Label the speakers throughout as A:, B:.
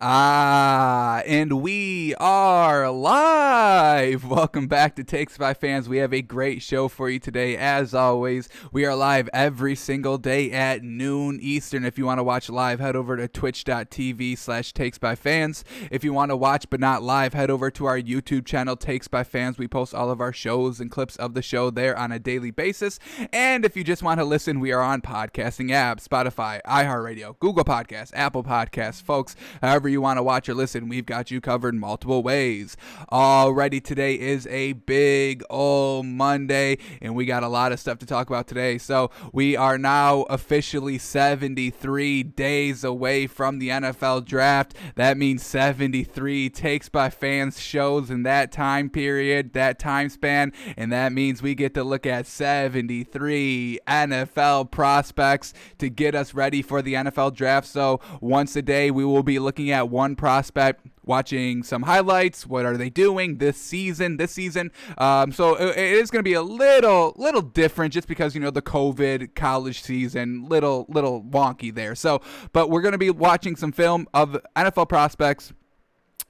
A: And we are live. Welcome back to Takes by Fans. We have a great show for you today. As always, we are live every single day at noon Eastern. If you want to watch live, head over to twitch.tv/takesbyfans. If you want to watch but not live, head over to our YouTube channel, Takes by Fans. We post all of our shows and clips of the show there on a daily basis. And if you just want to listen, we are on podcasting apps, Spotify, iHeartRadio, Google Podcasts, Apple Podcasts. Folks, however you want to watch or listen, we've got you covered in multiple ways. Alrighty, today is a big old Monday, and we got a lot of stuff to talk about today. So we are now officially 73 days away from the NFL draft. That means 73 Takes by Fans shows in that time period, that time span, and that means we get to look at 73 NFL prospects to get us ready for the NFL draft. So once a day, we will be looking at one prospect, watching some highlights. What are they doing this season? So it is going to be a little different just because, you know, the COVID college season, little wonky there. So, but we're going to be watching some film of NFL prospects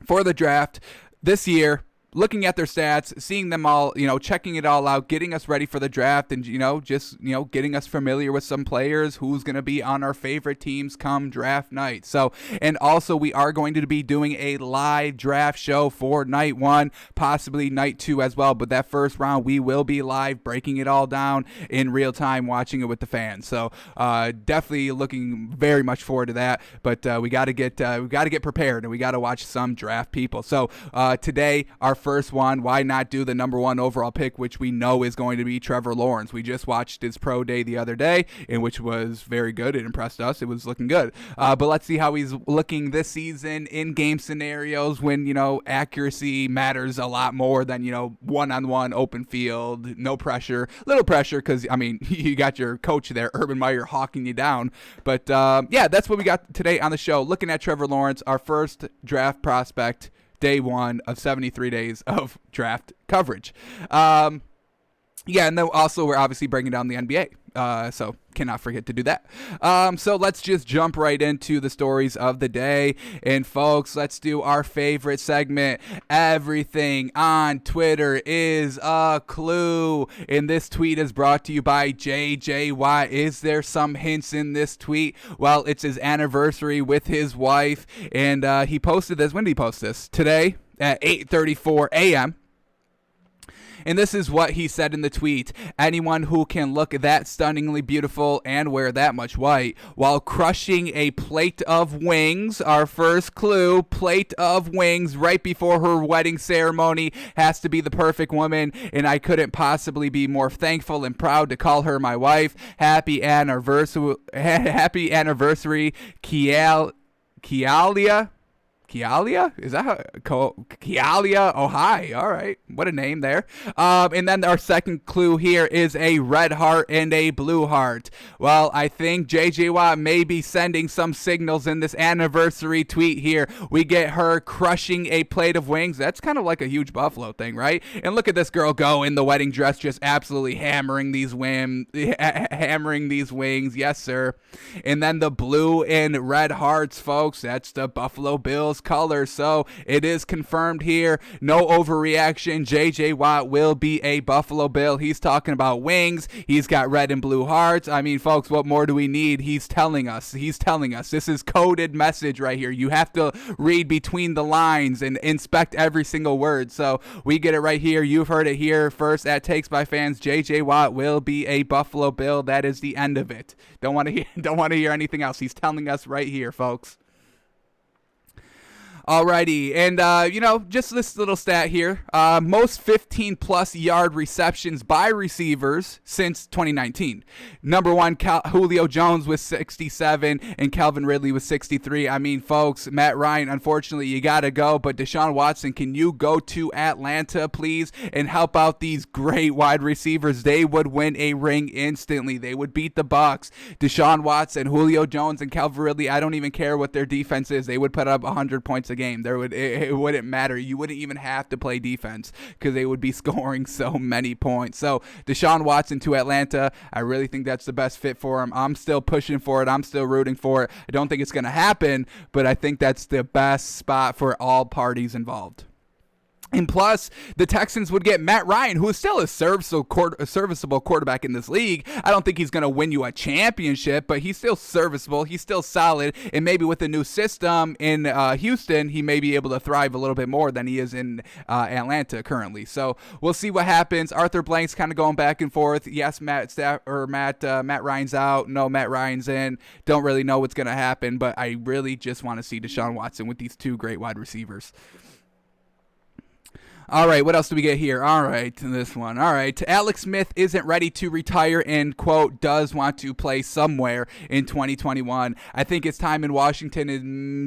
A: for the draft this year, looking at their stats, seeing them all, you know, checking it all out, getting us ready for the draft, and, you know, just, you know, getting us familiar with some players, who's going to be on our favorite teams come draft night. So, and also we are going to be doing a live draft show for night one, possibly night two as well. But that first round, we will be live, breaking it all down in real time, watching it with the fans. So, definitely looking very much forward to that. But we got to get prepared, and we got to watch some draft people. So, today, our first one, why not do the number one overall pick, which we know is going to be Trevor Lawrence. We just watched his pro day the other day, in which was very good. It impressed us. It was looking good. But let's see how he's looking this season in game scenarios when, you know, accuracy matters a lot more than, you know, one-on-one open field, no pressure, little pressure because, I mean, you got your coach there, Urban Meyer, hawking you down. But yeah, that's what we got today on the show. Looking at Trevor Lawrence, our first draft prospect, day one of 73 days of draft coverage. Yeah, and then also we're obviously breaking down the NBA. So cannot forget to do that. So let's just jump right into the stories of the day. And folks, let's do our favorite segment. Everything on Twitter is a clue. And this tweet is brought to you by JJ Watt. Is there some hints in this tweet? Well, it's his anniversary with his wife. And he posted this. When did he post this? Today at 8:34 a.m. And this is what he said in the tweet. Anyone who can look that stunningly beautiful and wear that much white while crushing a plate of wings, our first clue, plate of wings right before her wedding ceremony, has to be the perfect woman, and I couldn't possibly be more thankful and proud to call her my wife. Happy anniversary, Kialia. Kialia? Is that how? Kialia? Oh, hi. All right. What a name there. And then our second clue here is a red heart and a blue heart. Well, I think JJ Watt may be sending some signals in this anniversary tweet here. We get her crushing a plate of wings. That's kind of like a huge Buffalo thing, right? And look at this girl go in the wedding dress, just absolutely hammering these wings. Yes, sir. And then the blue and red hearts, folks. That's the Buffalo Bills color. So it is confirmed here. No overreaction. JJ Watt will be a Buffalo Bill. He's talking about wings. He's got red and blue hearts. I mean, folks, what more do we need? He's telling us. This is coded message right here. You have to read between the lines and inspect every single word. So we get it right here. You've heard it here first at Takes by Fans. JJ Watt will be a Buffalo Bill. That is the end of it. Don't want to hear anything else. He's telling us right here, folks. Alrighty, and you know, just this little stat here, most 15-plus yard receptions by receivers since 2019. Number one, Julio Jones with 67, and Calvin Ridley with 63. I mean, folks, Matt Ryan, unfortunately, you gotta go, but Deshaun Watson, can you go to Atlanta, please, and help out these great wide receivers? They would win a ring instantly. They would beat the Bucs. Deshaun Watson, Julio Jones, and Calvin Ridley, I don't even care what their defense is. They would put up 100 points a game. It wouldn't matter. You wouldn't even have to play defense because they would be scoring so many points. So Deshaun Watson to Atlanta, I really think that's the best fit for him. I'm still pushing for it. I'm still rooting for it. I don't think it's going to happen, but I think that's the best spot for all parties involved. And plus, the Texans would get Matt Ryan, who is still a serviceable quarterback in this league. I don't think he's going to win you a championship, but he's still serviceable. He's still solid. And maybe with the new system in Houston, he may be able to thrive a little bit more than he is in Atlanta currently. So we'll see what happens. Arthur Blank's kind of going back and forth. Yes, Matt Ryan's out. No, Matt Ryan's in. Don't really know what's going to happen, but I really just want to see Deshaun Watson with these two great wide receivers. All right, what else do we get here? All right, this one. All right, Alex Smith isn't ready to retire and, quote, does want to play somewhere in 2021. I think his time in Washington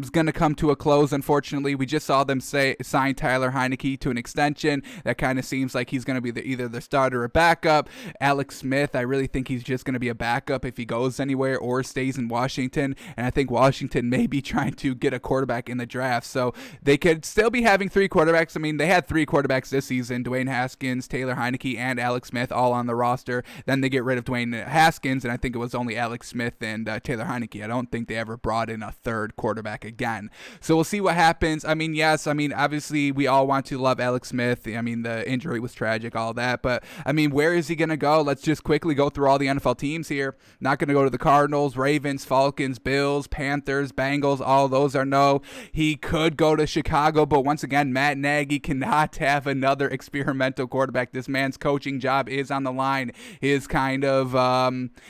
A: is going to come to a close, unfortunately. We just saw them sign Tyler Heineke to an extension. That kind of seems like he's going to be either the starter or backup. Alex Smith, I really think he's just going to be a backup if he goes anywhere or stays in Washington. And I think Washington may be trying to get a quarterback in the draft. So they could still be having three quarterbacks. I mean, they had three quarterbacks this season: Dwayne Haskins, Taylor Heineke, and Alex Smith all on the roster. Then they get rid of Dwayne Haskins, and I think it was only Alex Smith and Taylor Heineke. I don't think they ever brought in a third quarterback again. So we'll see what happens. I mean, yes, obviously we all want to love Alex Smith. I mean, the injury was tragic, all that. But, I mean, where is he going to go? Let's just quickly go through all the NFL teams here. Not going to go to the Cardinals, Ravens, Falcons, Bills, Panthers, Bengals. All those are no. He could go to Chicago, but once again, Matt Nagy cannot have another experimental quarterback. This man's coaching job is on the line. His kind of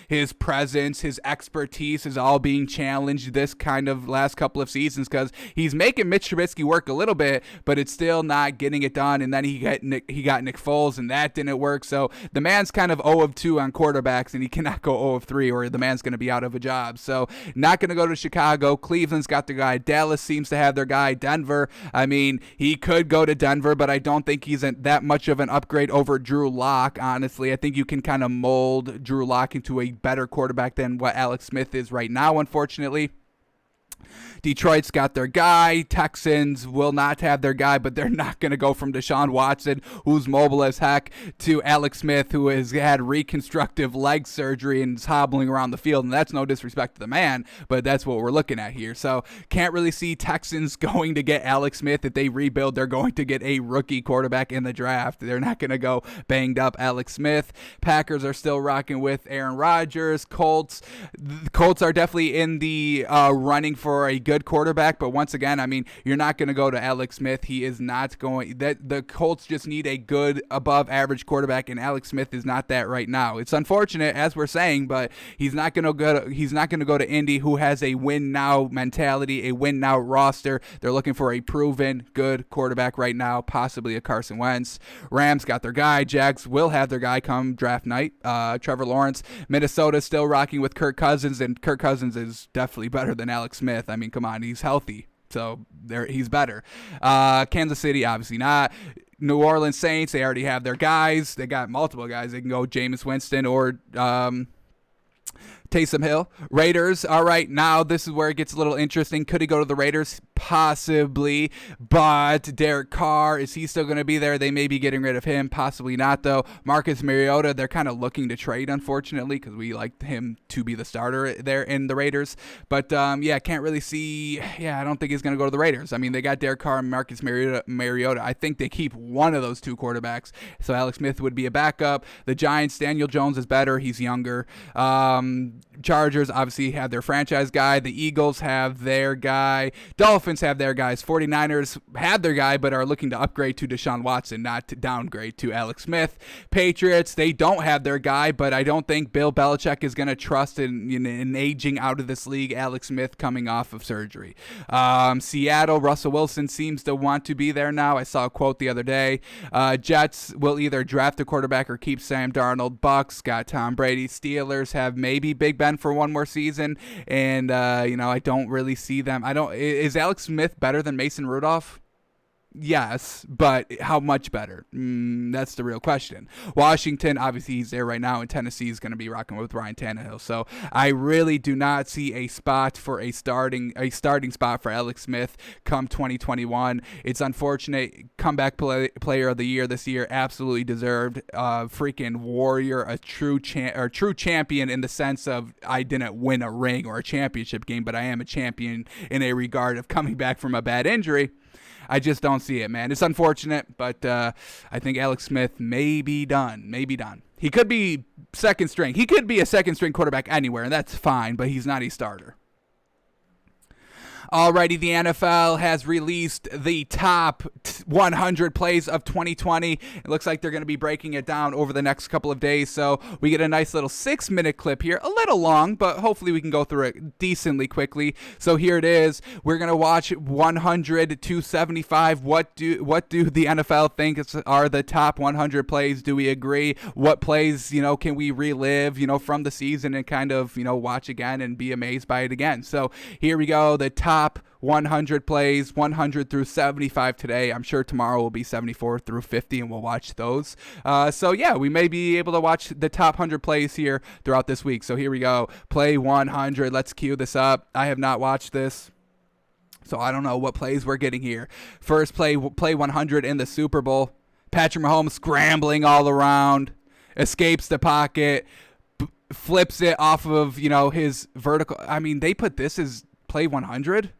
A: his presence, his expertise is all being challenged this kind of last couple of seasons because he's making Mitch Trubisky work a little bit, but it's still not getting it done. And then he got Nick Foles, and that didn't work. So the man's kind of 0-2 on quarterbacks, and he cannot go 0-3, or the man's going to be out of a job. So not going to go to Chicago. Cleveland's got their guy. Dallas seems to have their guy. Denver, I mean, he could go to Denver, but I don't think he's that much of an upgrade over Drew Lock, honestly. I think you can kind of mold Drew Lock into a better quarterback than what Alex Smith is right now, unfortunately. Detroit's got their guy. Texans will not have their guy, but they're not going to go from Deshaun Watson, who's mobile as heck, to Alex Smith, who has had reconstructive leg surgery and is hobbling around the field. And that's no disrespect to the man, but that's what we're looking at here. So can't really see Texans going to get Alex Smith. If they rebuild, they're going to get a rookie quarterback in the draft. They're not going to go banged up Alex Smith. Packers are still rocking with Aaron Rodgers. Colts are definitely in the running for a good quarterback, but once again, I mean, you're not going to go to Alex Smith. He is not going. That the Colts just need a good, above average quarterback, and Alex Smith is not that right now. It's unfortunate, as we're saying, but he's not going to go. He's not going to go to Indy, who has a win now mentality, a win now roster. They're looking for a proven good quarterback right now, possibly a Carson Wentz. Rams got their guy. Jags will have their guy come draft night. Trevor Lawrence. Minnesota still rocking with Kirk Cousins, and Kirk Cousins is definitely better than Alex Smith. I mean, come on, he's healthy, so he's better. Kansas City, obviously not. New Orleans Saints, they already have their guys. They got multiple guys. They can go Jameis Winston or Taysom Hill. Raiders, all right, now this is where it gets a little interesting. Could he go to the Raiders? Possibly, but Derek Carr, is he still going to be there? They may be getting rid of him, possibly not, though. Marcus Mariota, they're kind of looking to trade, unfortunately, because we like him to be the starter there in the Raiders. But, can't really see, I don't think he's going to go to the Raiders. I mean, they got Derek Carr and Marcus Mariota. I think they keep one of those two quarterbacks, so Alex Smith would be a backup. The Giants, Daniel Jones is better. He's younger. Chargers obviously have their franchise guy. The Eagles have their guy. Dolphins have their guys. 49ers have their guy, but are looking to upgrade to Deshaun Watson, not to downgrade to Alex Smith. Patriots, they don't have their guy, but I don't think Bill Belichick is going to trust in aging out of this league Alex Smith coming off of surgery. Seattle, Russell Wilson seems to want to be there now. I saw a quote the other day. Jets will either draft a quarterback or keep Sam Darnold. Bucks got Tom Brady. Steelers have maybe Big Ben for one more season, and I don't really see them. Is Alex Smith better than Mason Rudolph? Yes, but how much better? That's the real question. Washington, obviously, he's there right now, and Tennessee is going to be rocking with Ryan Tannehill. So I really do not see a spot for a starting spot for Alex Smith come 2021. It's unfortunate. Comeback player of the year this year, absolutely deserved. Freaking warrior, a true champion in the sense of I didn't win a ring or a championship game, but I am a champion in a regard of coming back from a bad injury. I just don't see it, man. It's unfortunate, but I think Alex Smith may be done. Maybe done. He could be second string. He could be a second string quarterback anywhere, and that's fine, but he's not a starter. Alrighty, the NFL has released the top 100 plays of 2020. It looks like they're going to be breaking it down over the next couple of days. So we get a nice little 6-minute clip here. A little long, but hopefully we can go through it decently quickly. So here it is. We're going to watch 100 to 75. What do the NFL think are the top 100 plays? Do we agree? What plays, can we relive, from the season and kind of, watch again and be amazed by it again? So here we go. The top 100 plays, 100 through 75 today. I'm sure tomorrow will be 74 through 50, and we'll watch those. So yeah, we may be able to watch the top 100 plays here throughout this week. So here we go. Play 100. Let's cue this up. I have not watched this, so I don't know what plays we're getting here. First play 100 in the Super Bowl. Patrick Mahomes scrambling all around, escapes the pocket, flips it off of, his vertical. I mean, they put this as play 100.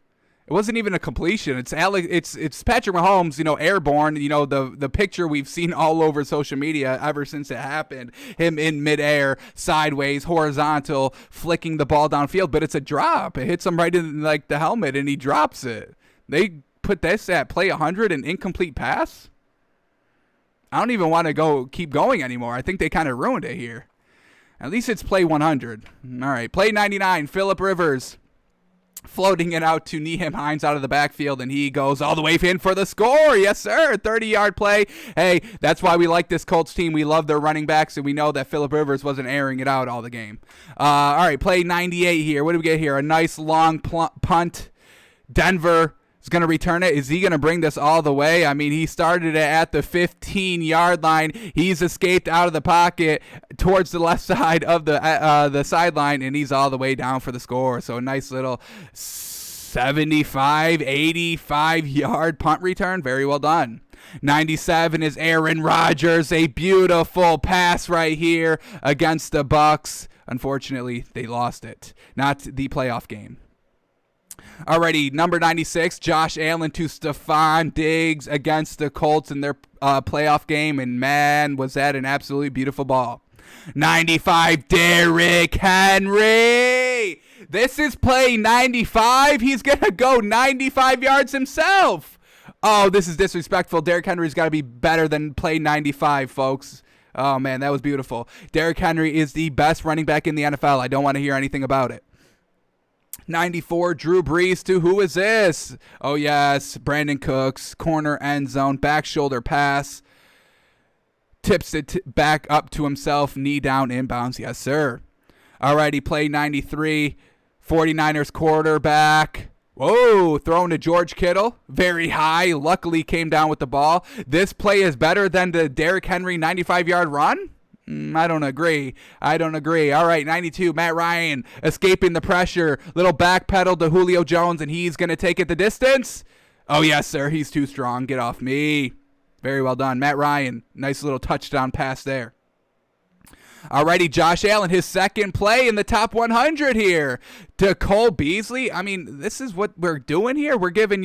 A: It wasn't even a completion. It's Patrick Mahomes, airborne. The picture we've seen all over social media ever since it happened. Him in midair, sideways, horizontal, flicking the ball downfield. But it's a drop. It hits him right in the helmet, and he drops it. They put this at play 100, an incomplete pass. I don't even want to keep going anymore. I think they kind of ruined it here. At least it's play 100. All right, play 99. Phillip Rivers floating it out to Nyheim Hines out of the backfield, and he goes all the way in for the score. Yes, sir. 30-yard play. Hey, that's why we like this Colts team. We love their running backs, and we know that Phillip Rivers wasn't airing it out all the game. All right, play 98 here. What do we get here? A nice long punt. Denver is going to return it. Is he going to bring this all the way? I mean, he started it at the 15-yard line. He's escaped out of the pocket towards the left side of the sideline, and he's all the way down for the score. So a nice little 75, 85-yard punt return. Very well done. 97 is Aaron Rodgers. A beautiful pass right here against the Bucs. Unfortunately, they lost it. Not the playoff game. Alrighty, number 96, Josh Allen to Stephon Diggs against the Colts in their playoff game, and man, was that an absolutely beautiful ball. 95, Derrick Henry. This is play 95. He's going to go 95 yards himself. Oh, this is disrespectful. Derrick Henry's got to be better than play 95, folks. Oh, man, that was beautiful. Derrick Henry is the best running back in the NFL. I don't want to hear anything about it. 94, Drew Brees to who is this? Oh, yes, Brandon Cooks, corner end zone, back shoulder pass. Tips it back up to himself, knee down, inbounds. Yes, sir. All right, he played 93, 49ers quarterback. Whoa, thrown to George Kittle. Very high. Luckily came down with the ball. This play is better than the Derrick Henry 95-yard run? I don't agree. All right, 92, Matt Ryan escaping the pressure. Little back pedal to Julio Jones, and he's going to take it the distance. Oh, yes, sir. He's too strong. Get off me. Very well done. Matt Ryan, nice little touchdown pass there. Alrighty, Josh Allen, his second play in the top 100 here to Cole Beasley. I mean, this is what we're doing here. We're giving,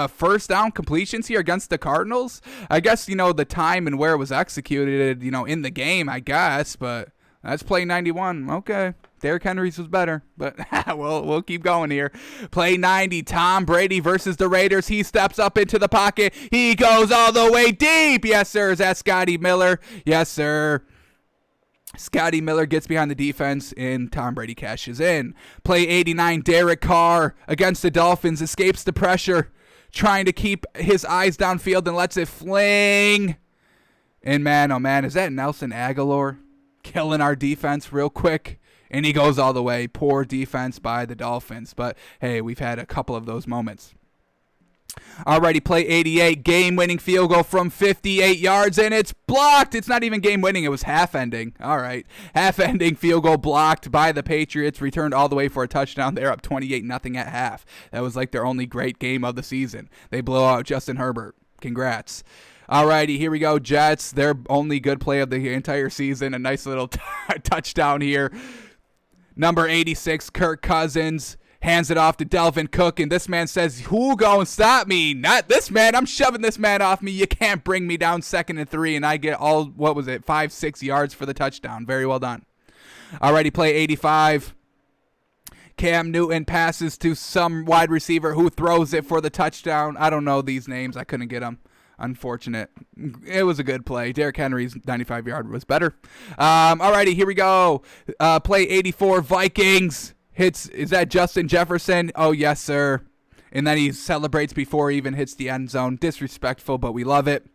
A: first down completions here against the Cardinals. I guess, the time and where it was executed, in the game, I guess, but that's play 91. Okay. Derrick Henry's was better, but we'll keep going here. Play 90, Tom Brady versus the Raiders. He steps up into the pocket. He goes all the way deep. Yes, sir. Is that Scotty Miller? Yes, sir. Scotty Miller gets behind the defense, and Tom Brady cashes in. Play 89, Derek Carr against the Dolphins, escapes the pressure, trying to keep his eyes downfield and lets it fling. And man, oh man, is that Nelson Aguilar killing our defense real quick? And he goes all the way. Poor defense by the Dolphins. But hey, we've had a couple of those moments. Already play 88, game-winning field goal from 58 yards, and it's blocked. It's not even game-winning. It was half-ending. All right. Half-ending field goal blocked by the Patriots, returned all the way for a touchdown. They're up 28-0 at half. That was like their only great game of the season. They blow out Justin Herbert. Congrats. Alrighty, here we go. Jets, their only good play of the entire season. A nice little touchdown here. Number 86, Kirk Cousins. Hands it off to Dalvin Cook, and this man says, who gonna stop me? Not this man. I'm shoving this man off me. You can't bring me down 2nd and 3, and I get all, 5-6 yards for the touchdown. Very well done. Alrighty, play 85. Cam Newton passes to some wide receiver who throws it for the touchdown. I don't know these names. I couldn't get them. Unfortunate. It was a good play. Derrick Henry's 95-yard was better. Alrighty, here we go. Play 84, Vikings. Is that Justin Jefferson? Oh, yes, sir. And then he celebrates before he even hits the end zone. Disrespectful, but we love it.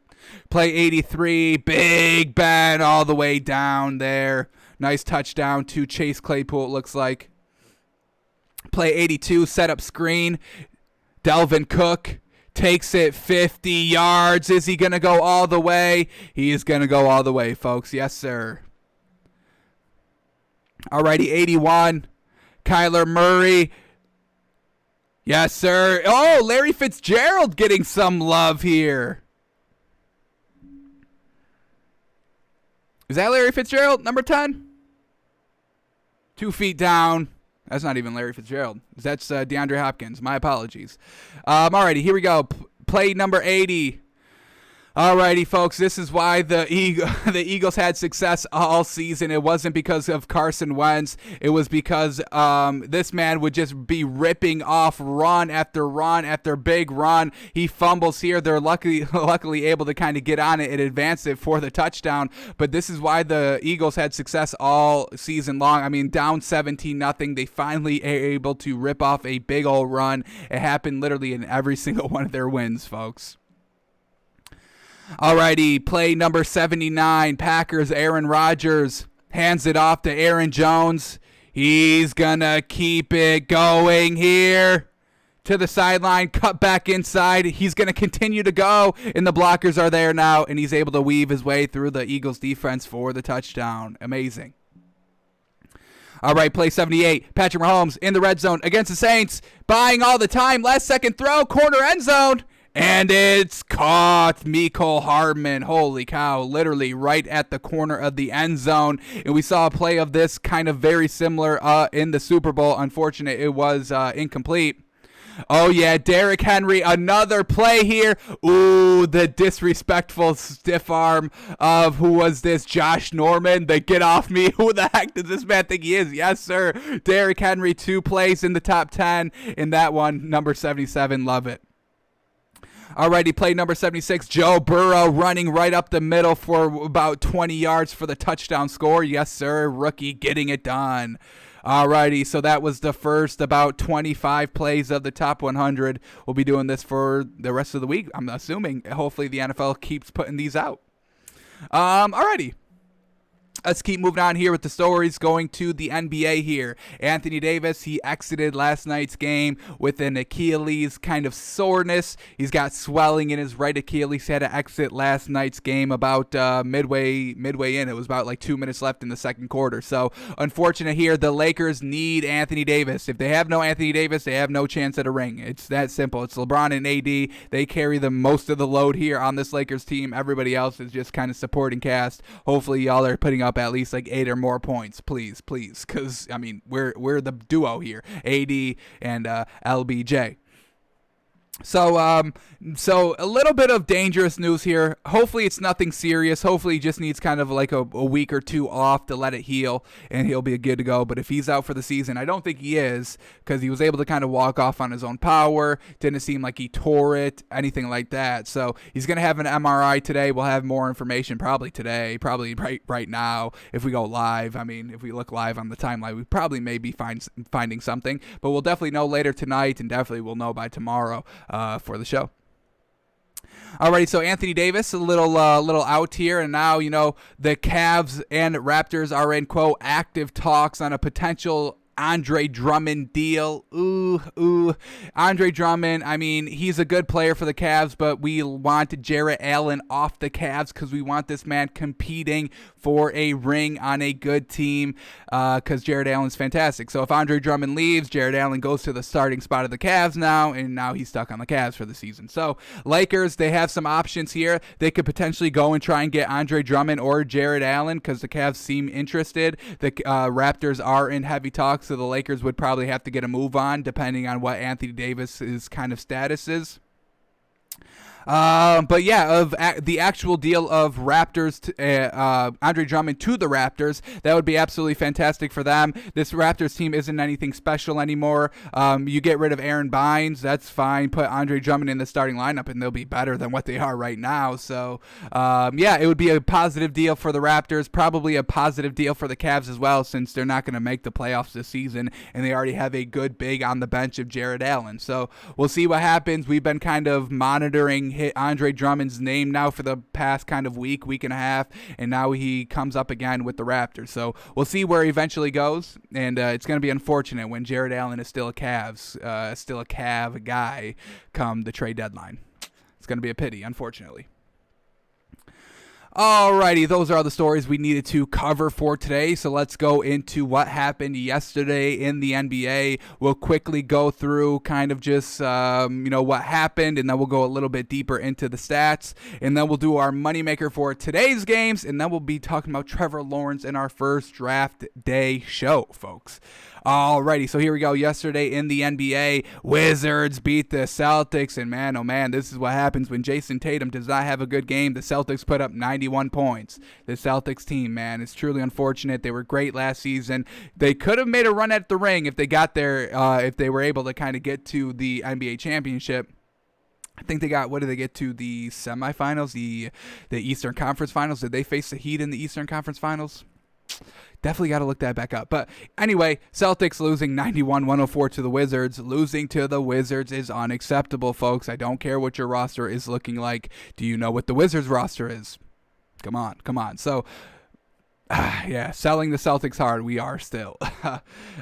A: Play 83, Big Ben all the way down there. Nice touchdown to Chase Claypool, it looks like. Play 82, set up screen. Dalvin Cook takes it 50 yards. Is he going to go all the way? He is going to go all the way, folks. Yes, sir. Alrighty, 81. Kyler Murray. Yes, sir. Oh, Larry Fitzgerald getting some love here. Is that Larry Fitzgerald, number 10? 2 feet down. That's not even Larry Fitzgerald. That's DeAndre Hopkins. My apologies. Alrighty, here we go. Play number 80. Alrighty, folks, this is why the Eagles had success all season. It wasn't because of Carson Wentz. It was because this man would just be ripping off run after big run. He fumbles here. They're luckily able to kind of get on it and advance it for the touchdown. But this is why the Eagles had success all season long. I mean, down 17-0. They finally are able to rip off a big old run. It happened literally in every single one of their wins, folks. Alrighty, play number 79, Packers, Aaron Rodgers hands it off to Aaron Jones. He's gonna keep it going here to the sideline, cut back inside. He's gonna continue to go, and the blockers are there now, and he's able to weave his way through the Eagles defense for the touchdown. Amazing. All right, play 78. Patrick Mahomes in the red zone against the Saints, buying all the time. Last second throw, corner end zone. And it's caught. Mecole Hardman. Holy cow. Literally right at the corner of the end zone. And we saw a play of this kind of very similar in the Super Bowl. Unfortunate, it was incomplete. Oh, yeah, Derrick Henry, another play here. Ooh, the disrespectful stiff arm of, who was this, Josh Norman? The get off me. Who the heck does this man think he is? Yes, sir. Derrick Henry, 2 plays in the top 10. In that one, number 77, love it. Alrighty, play number 76, Joe Burrow running right up the middle for about 20 yards for the touchdown score. Yes, sir, rookie getting it done. Alrighty, so that was the first about 25 plays of the top 100. We'll be doing this for the rest of the week, I'm assuming. Hopefully the NFL keeps putting these out. Alrighty. Let's keep moving on here with the stories, going to the NBA here. Anthony Davis, he exited last night's game with an Achilles kind of soreness. He's got swelling in his right Achilles. He had to exit last night's game about midway in. It was about like 2 minutes left in the second quarter. So unfortunate here. The Lakers need Anthony Davis. If they have no Anthony Davis, they have no chance at a ring. It's that simple. It's LeBron and AD. They carry the most of the load here on this Lakers team. Everybody else is just kind of supporting cast. Hopefully y'all are putting up at least like 8 or more points, please, because I mean we're the duo here, AD and LBJ. So a little bit of dangerous news here. Hopefully it's nothing serious. Hopefully he just needs kind of like a week or two off to let it heal, and he'll be good to go. But if he's out for the season, I don't think he is, because he was able to kind of walk off on his own power. Didn't seem like he tore it, anything like that. So he's going to have an MRI today. We'll have more information probably today, probably right now if we go live. I mean, if we look live on the timeline, we probably may be finding something. But we'll definitely know later tonight, and definitely we'll know by tomorrow for the show. Alrighty, so Anthony Davis, a little out here, and now, you know, the Cavs and Raptors are in, quote, active talks on a potential Andre Drummond deal. Ooh. Andre Drummond, I mean, he's a good player for the Cavs, but we want Jarrett Allen off the Cavs because we want this man competing for a ring on a good team because Jarrett Allen's fantastic. So if Andre Drummond leaves, Jarrett Allen goes to the starting spot of the Cavs now, and now he's stuck on the Cavs for the season. So Lakers, they have some options here. They could potentially go and try and get Andre Drummond or Jarrett Allen because the Cavs seem interested. The Raptors are in heavy talks, so the Lakers would probably have to get a move on depending on what Anthony Davis's kind of status is. But yeah, of the actual deal of Raptors to Andre Drummond to the Raptors, that would be absolutely fantastic for them. This Raptors team isn't anything special anymore. You get rid of Aaron Bynes, that's fine. Put Andre Drummond in the starting lineup, and they'll be better than what they are right now. So yeah, it would be a positive deal for the Raptors, probably a positive deal for the Cavs as well, since they're not going to make the playoffs this season, and they already have a good big on the bench of Jarrett Allen. So we'll see what happens. We've been kind of monitoring Andre Drummond's name now for the past kind of week and a half, and now he comes up again with the Raptors. So we'll see where he eventually goes, and it's going to be unfortunate when Jarrett Allen is still a Cav guy come the trade deadline. It's going to be a pity, unfortunately. Alrighty, those are all the stories we needed to cover for today, so let's go into what happened yesterday in the NBA. We'll quickly go through kind of just, what happened, and then we'll go a little bit deeper into the stats, and then we'll do our moneymaker for today's games, and then we'll be talking about Trevor Lawrence in our first draft day show, folks. Alrighty, so here we go. Yesterday in the NBA, Wizards beat the Celtics, and man, oh man, this is what happens when Jason Tatum does not have a good game. The Celtics put up 91 points. The Celtics team, man, it's truly unfortunate. They were great last season. They could have made a run at the ring if they got there, if they were able to kind of get to the NBA championship. I think they got, what did they get to, the semifinals, the Eastern Conference Finals? Did they face the Heat in the Eastern Conference Finals? Definitely got to look that back up. But anyway, Celtics losing 91-104 to the Wizards. Losing to the Wizards is unacceptable, folks. I don't care what your roster is looking like. Do you know what the Wizards roster is? Come on. So, yeah, selling the Celtics hard. We are still.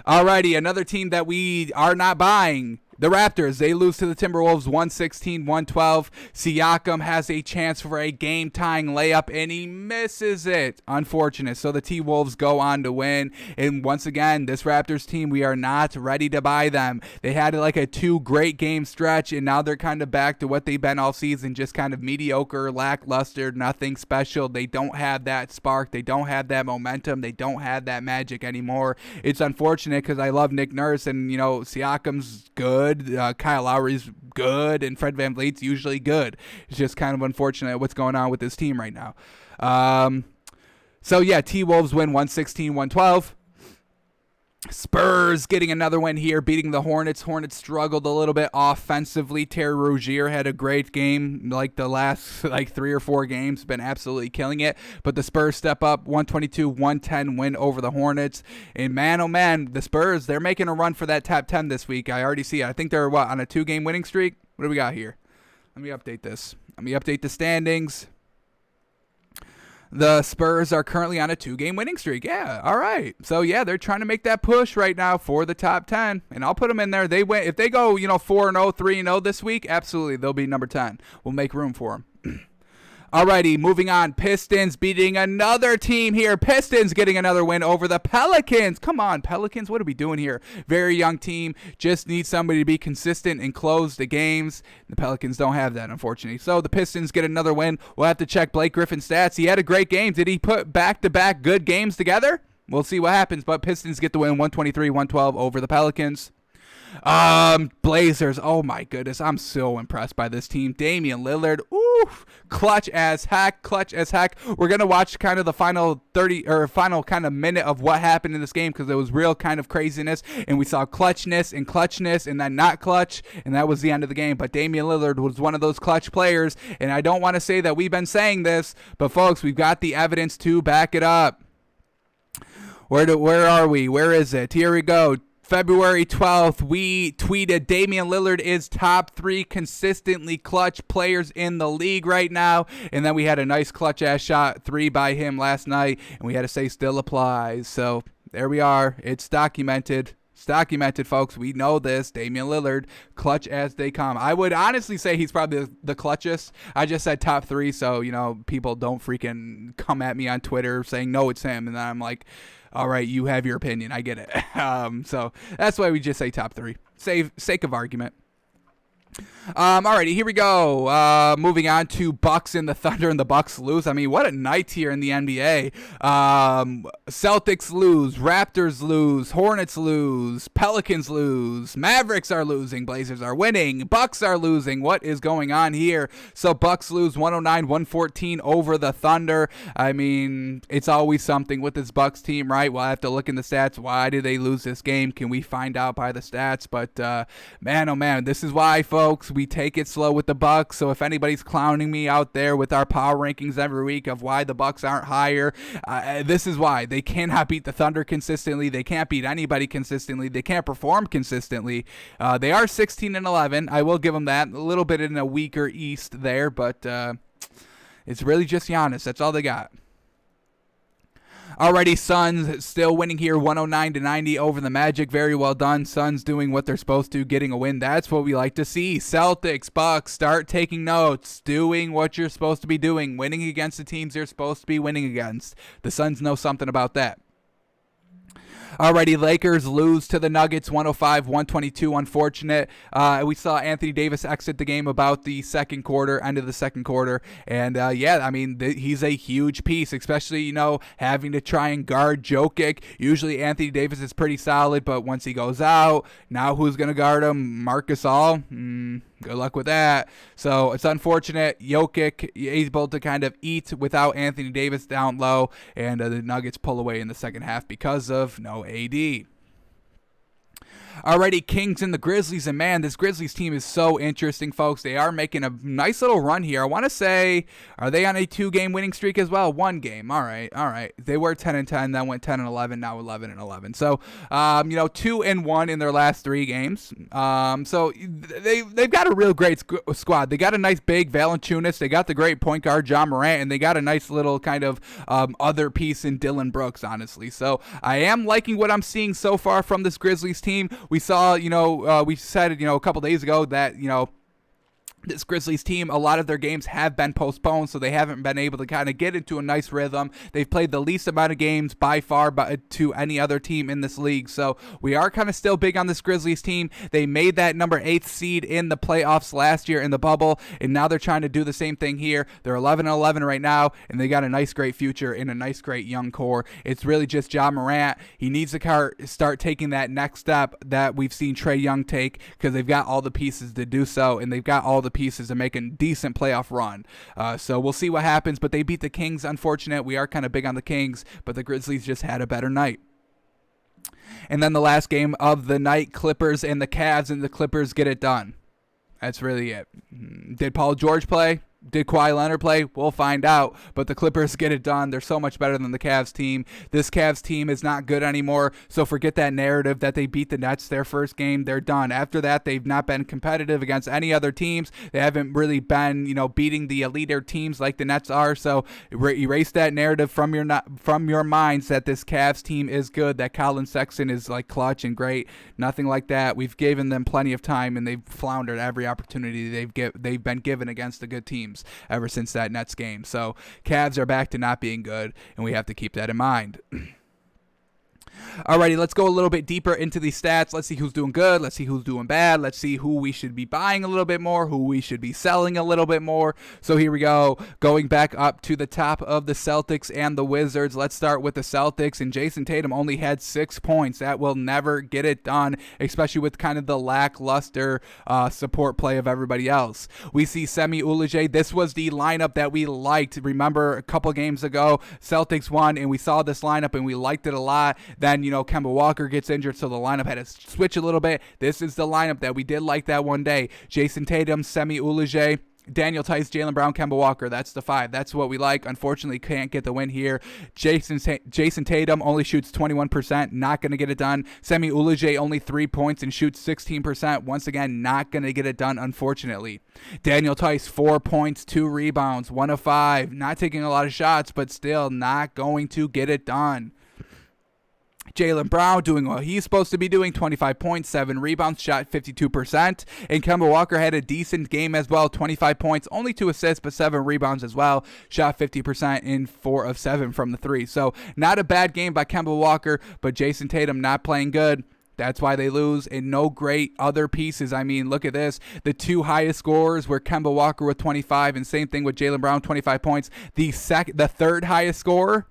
A: Alrighty, another team that we are not buying. The Raptors, they lose to the Timberwolves 116-112. Siakam has a chance for a game-tying layup, and he misses it. Unfortunate. So the T-Wolves go on to win. And once again, this Raptors team, we are not ready to buy them. They had like a 2 great game stretch, and now they're kind of back to what they've been all season, just kind of mediocre, lackluster, nothing special. They don't have that spark. They don't have that momentum. They don't have that magic anymore. It's unfortunate because I love Nick Nurse, and, Siakam's good. Kyle Lowry's good, and Fred VanVleet's usually good. It's just kind of unfortunate what's going on with this team right now. So yeah, T-Wolves win 116-112. Spurs getting another win here, beating the Hornets. Hornets struggled a little bit offensively. Terry Rozier had a great game, like the last 3 or 4 games, been absolutely killing it. But the Spurs step up, 122-110 win over the Hornets. And man, oh man, the Spurs, they're making a run for that top 10 this week. I already see it. I think they're, on a 2-game winning streak? What do we got here? Let me update this. Let me update the standings. The Spurs are currently on a 2-game winning streak. Yeah, all right. So, yeah, they're trying to make that push right now for the top 10. And I'll put them in there. They win. If they go, 4-0, 3-0 this week, absolutely, they'll be number 10. We'll make room for them. Alrighty, moving on. Pistons beating another team here. Pistons getting another win over the Pelicans. Come on, Pelicans. What are we doing here? Very young team. Just need somebody to be consistent and close the games. The Pelicans don't have that, unfortunately. So the Pistons get another win. We'll have to check Blake Griffin's stats. He had a great game. Did he put back-to-back good games together? We'll see what happens. But Pistons get the win 123-112 over the Pelicans. Blazers, oh my goodness, I'm so impressed by this team. Damian Lillard, clutch as heck. We're gonna watch kind of the final kind of minute of what happened in this game because it was real kind of craziness, and we saw clutchness and then not clutch, and that was the end of the game. But Damian Lillard was one of those clutch players, and I don't want to say that we've been saying this, but folks, we've got the evidence to back it up. Where are we? Where is it? Here we go. February 12th, we tweeted Damian Lillard is top 3 consistently clutch players in the league right now. And then we had a nice clutch-ass shot 3 by him last night, and we had to say still applies. So there we are. It's documented. It's documented, folks. We know this. Damian Lillard, clutch as they come. I would honestly say he's probably the clutchest. I just said top 3, so, people don't freaking come at me on Twitter saying, no, it's him. And then I'm like, all right, you have your opinion. I get it. So that's why we just say top 3. Sake of argument. Alrighty, here we go. Moving on to Bucks and the Thunder, and the Bucks lose. I mean, what a night here in the NBA. Celtics lose, Raptors lose, Hornets lose, Pelicans lose, Mavericks are losing, Blazers are winning, Bucks are losing. What is going on here? So Bucks lose 109-114 over the Thunder. I mean, it's always something with this Bucks team, right? We'll have to look in the stats. Why did they lose this game? Can we find out by the stats? But man, oh man, this is why, folks, we take it slow with the Bucks. So if anybody's clowning me out there with our power rankings every week of why the Bucks aren't higher, this is why. They cannot beat the Thunder consistently. They can't beat anybody consistently. They can't perform consistently. They are 16-11. I will give them that. A little bit in a weaker East there, but it's really just Giannis. That's all they got. Alrighty, Suns still winning here, 109-90 over the Magic. Very well done. Suns doing what they're supposed to, getting a win. That's what we like to see. Celtics, Bucks, start taking notes, doing what you're supposed to be doing, winning against the teams you're supposed to be winning against. The Suns know something about that. Alrighty, Lakers lose to the Nuggets, 105-122. Unfortunate. We saw Anthony Davis exit the game about the second quarter, end of the second quarter. And, I mean, he's a huge piece, especially, having to try and guard Jokic. Usually Anthony Davis is pretty solid, but once he goes out, now who's going to guard him? Marc Gasol? Good luck with that. So it's unfortunate. Jokic able to kind of eat without Anthony Davis down low, and the Nuggets pull away in the second half because of no AD. Alrighty, Kings and the Grizzlies, and man, this Grizzlies team is so interesting, folks. They are making a nice little run here. I want to say, are they on a 2-game winning streak as well? 1 game. All right. They were 10-10, then went 10-11, now 11-11. So, 2-1 in their last 3 games. So they've got a real great squad. They got a nice big Valanciunas. They got the great point guard John Morant, and they got a nice little kind of other piece in Dylan Brooks, honestly. So I am liking what I'm seeing so far from this Grizzlies team. We saw, we said, a couple days ago that, this Grizzlies team, a lot of their games have been postponed, so they haven't been able to kind of get into a nice rhythm. They've played the least amount of games by far to any other team in this league, so we are kind of still big on this Grizzlies team. They made that number 8 seed in the playoffs last year in the bubble, and now they're trying to do the same thing here. They're 11-11 right now, and they got a nice, great future in a nice, great young core. It's really just Ja Morant. He needs to start taking that next step that we've seen Trae Young take, because they've got all the pieces to do so, and they've got all the pieces to make a decent playoff run. So we'll see what happens, but they beat the Kings. Unfortunate. We are kind of big on the Kings, but the Grizzlies just had a better night. And then the last game of the night, Clippers and the Cavs, and the Clippers get it done. That's really it. Did Paul George play? Did Kawhi Leonard play? We'll find out. But the Clippers get it done. They're so much better than the Cavs team. This Cavs team is not good anymore. So forget that narrative that they beat the Nets their first game. They're done. After that, they've not been competitive against any other teams. They haven't really been, beating the elite teams like the Nets are. So erase that narrative from your minds that this Cavs team is good, that Colin Sexton is like clutch and great. Nothing like that. We've given them plenty of time, and they've floundered every opportunity they've been given against the good teams ever since that Nets game. So Cavs are back to not being good, and we have to keep that in mind. Alrighty, let's go a little bit deeper into these stats. Let's see who's doing good. Let's see who's doing bad. Let's see who we should be buying a little bit more, who we should be selling a little bit more. So here we go. Going back up to the top of the Celtics and the Wizards. Let's start with the Celtics, and Jason Tatum only had 6 points. That will never get it done, especially with kind of the lackluster support play of everybody else. We see Semi Ojeleye. This was the lineup that we liked. Remember a couple games ago, Celtics won, and we saw this lineup, and we liked it a lot. Then, Kemba Walker gets injured, so the lineup had to switch a little bit. This is the lineup that we did like that one day. Jason Tatum, Semi Ojeleye, Daniel Tice, Jaylen Brown, Kemba Walker. That's the 5. That's what we like. Unfortunately, can't get the win here. Jason Tatum only shoots 21%. Not going to get it done. Semi Ojeleye only 3 points and shoots 16%. Once again, not going to get it done, unfortunately. Daniel Tice, 4 points, 2 rebounds, 1 of 5. Not taking a lot of shots, but still not going to get it done. Jaylen Brown doing what he's supposed to be doing, 25 points, 7 rebounds, shot 52%. And Kemba Walker had a decent game as well, 25 points, only 2 assists, but 7 rebounds as well, shot 50% in 4 of 7 from the 3. So not a bad game by Kemba Walker, but Jason Tatum not playing good. That's why they lose, and no great other pieces. I mean, look at this. The 2 highest scorers were Kemba Walker with 25, and same thing with Jaylen Brown, 25 points. The third highest scorer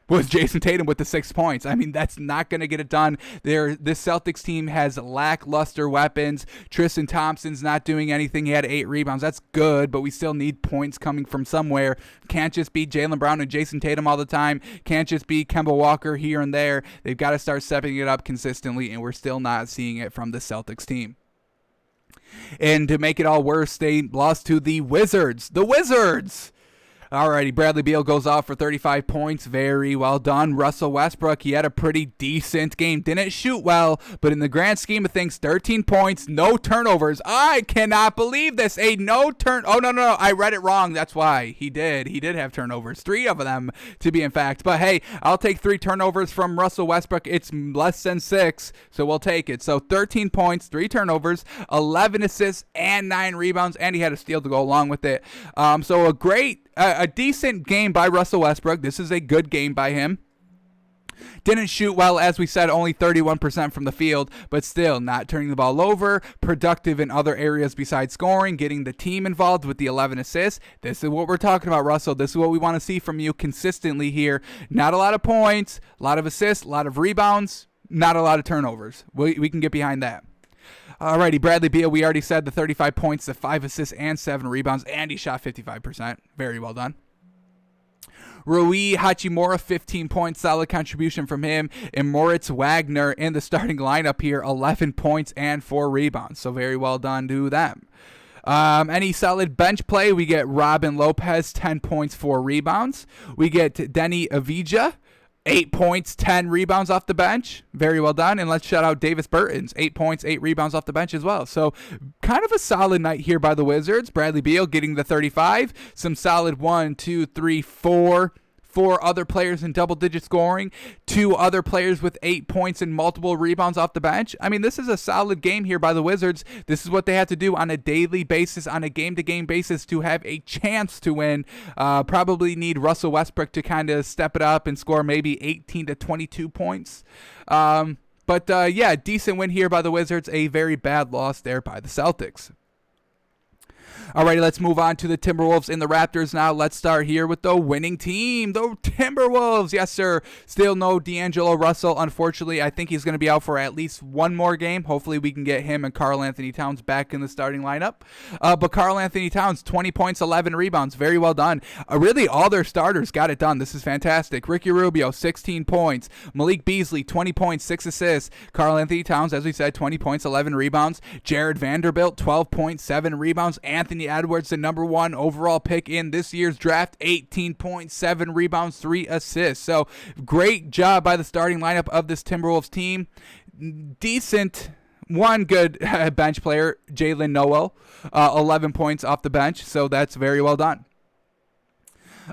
A: was Jason Tatum with the 6 points. I mean, that's not going to get it done. This Celtics team has lackluster weapons. Tristan Thompson's not doing anything. He had 8 rebounds. That's good, but we still need points coming from somewhere. Can't just be Jaylen Brown and Jason Tatum all the time. Can't just be Kemba Walker here and there. They've got to start stepping it up consistently, and we're still not seeing it from the Celtics team. And to make it all worse, they lost to the Wizards. The Wizards! Alrighty, Bradley Beal goes off for 35 points. Very well done. Russell Westbrook, he had a pretty decent game. Didn't shoot well, but in the grand scheme of things, 13 points, no turnovers. I cannot believe this. Oh, no. I read it wrong. That's why. He did have turnovers. 3 of them, to be in fact. But hey, I'll take 3 turnovers from Russell Westbrook. It's less than 6, so we'll take it. So 13 points, 3 turnovers, 11 assists, and 9 rebounds, and he had a steal to go along with it. So a decent game by Russell Westbrook. This is a good game by him. Didn't shoot well, as we said, only 31% from the field, but still not turning the ball over, productive in other areas besides scoring, getting the team involved with the 11 assists. This is what we're talking about, Russell. This is what we want to see from you consistently here. Not a lot of points, a lot of assists, a lot of rebounds, not a lot of turnovers. We can get behind that. Alrighty, Bradley Beal, we already said the 35 points, the 5 assists, and 7 rebounds, and he shot 55%. Very well done. Rui Hachimura, 15 points, solid contribution from him. And Moritz Wagner in the starting lineup here, 11 points and 4 rebounds. So very well done to them. Any solid bench play, we get Robin Lopez, 10 points, 4 rebounds. We get Denny Avdija, 8 points, 10 rebounds off the bench. Very well done. And let's shout out Davis Bertans, 8 points, 8 rebounds off the bench as well. So kind of a solid night here by the Wizards. Bradley Beal getting the 35. Some solid 4 other players in double-digit scoring, 2 other players with 8 points and multiple rebounds off the bench. I mean, this is a solid game here by the Wizards. This is what they have to do on a daily basis, on a game-to-game basis to have a chance to win. Probably need Russell Westbrook to kind of step it up and score maybe 18 to 22 points. But decent win here by the Wizards. A very bad loss there by the Celtics. Alrighty, let's move on to the Timberwolves and the Raptors now. Let's start here with the winning team, the Timberwolves. Yes, sir. Still no D'Angelo Russell, unfortunately. I think he's going to be out for at least one more game. Hopefully we can get him and Karl Anthony Towns back in the starting lineup. But Karl Anthony Towns, 20 points, 11 rebounds. Very well done. Really, all their starters got it done. This is fantastic. Ricky Rubio, 16 points. Malik Beasley, 20 points, 6 assists. Karl Anthony Towns, as we said, 20 points, 11 rebounds. Jared Vanderbilt, 12 points, 7 rebounds. Anthony Edwards, the number 1 overall pick in this year's draft, 18 points, 7 rebounds, 3 assists. So great job by the starting lineup of this Timberwolves team. Decent, one good bench player, Jalen Noel, 11 points off the bench. So that's very well done.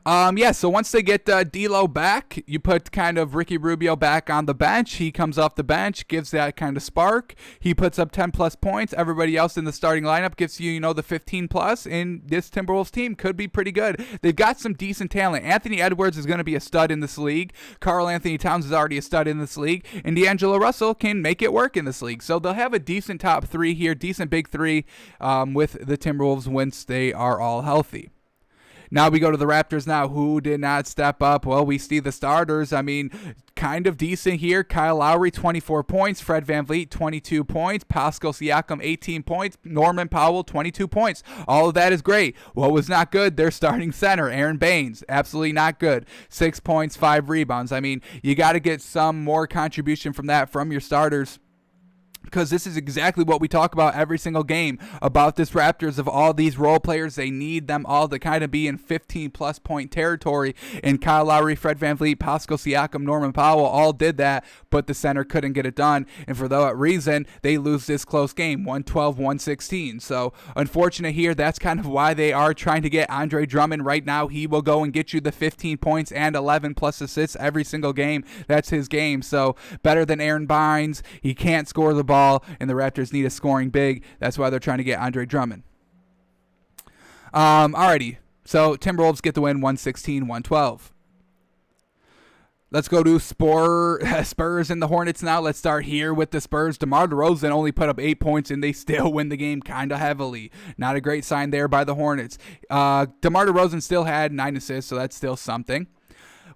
A: So once they get D'Lo back, you put kind of Ricky Rubio back on the bench. He comes off the bench, gives that kind of spark. He puts up 10 plus points. Everybody else in the starting lineup gives you, the 15 plus. And this Timberwolves team could be pretty good. They've got some decent talent. Anthony Edwards is going to be a stud in this league. Karl Anthony Towns is already a stud in this league. And D'Angelo Russell can make it work in this league. So they'll have a decent top 3 here, decent big 3 with the Timberwolves once they are all healthy. Now we go to the Raptors now, who did not step up. Well, we see the starters. I mean, kind of decent here. Kyle Lowry, 24 points. Fred VanVleet, 22 points. Pascal Siakam, 18 points. Norman Powell, 22 points. All of that is great. What was not good? Their starting center, Aaron Baines. Absolutely not good. 6 points, 5 rebounds. I mean, you got to get some more contribution from that from your starters because this is exactly what we talk about every single game about this Raptors. Of all these role players, they need them all to kind of be in 15-plus point territory. And Kyle Lowry, Fred VanVleet, Pascal Siakam, Norman Powell all did that, but the center couldn't get it done. And for that reason, they lose this close game, 112-116. So unfortunate here. That's kind of why they are trying to get Andre Drummond right now. He will go and get you the 15 points and 11-plus assists every single game. That's his game. So better than Aaron Bynes. He can't score the ball. And the Raptors need a scoring big. That's why they're trying to get Andre Drummond. Alrighty. So Timberwolves get the win, 116-112. Let's go to Spurs and the Hornets now. Let's start here with the Spurs. DeMar DeRozan only put up 8 points, and they still win the game kind of heavily. Not a great sign there by the Hornets. DeMar DeRozan still had 9 assists, so that's still something.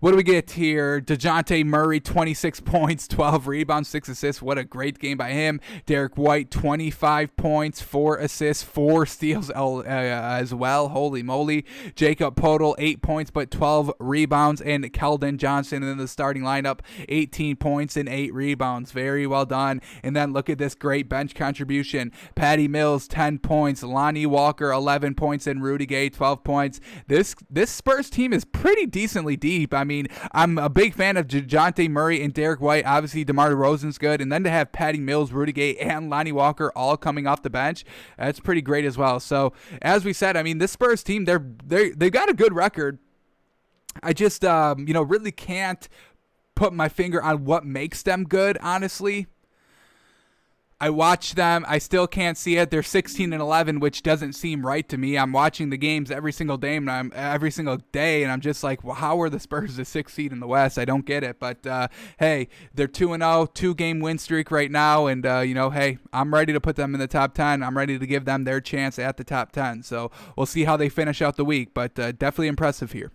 A: What do we get here? DeJounte Murray, 26 points, 12 rebounds, 6 assists. What a great game by him. Derrick White, 25 points, 4 assists, 4 steals as well. Holy moly. Jacob Poeltl, 8 points, but 12 rebounds. And Keldon Johnson in the starting lineup, 18 points and 8 rebounds. Very well done. And then look at this great bench contribution. Patty Mills, 10 points. Lonnie Walker, 11 points. And Rudy Gay, 12 points. This Spurs team is pretty decently deep. I mean, I'm a big fan of DeJounte Murray and Derrick White. Obviously, DeMar DeRozan's good. And then to have Patty Mills, Rudy Gay, and Lonnie Walker all coming off the bench, that's pretty great as well. So, as we said, I mean, this Spurs team, they've got a good record. I just, really can't put my finger on what makes them good, honestly. I watch them. I still can't see it. They're 16-11, which doesn't seem right to me. I'm watching the games every single day, and I'm just like, well, how are the Spurs the 6th seed in the West? I don't get it. But hey, they're 2-0, 2-game win streak right now, and hey, I'm ready to put them in the top 10. I'm ready to give them their chance at the top 10. So we'll see how they finish out the week, but definitely impressive here.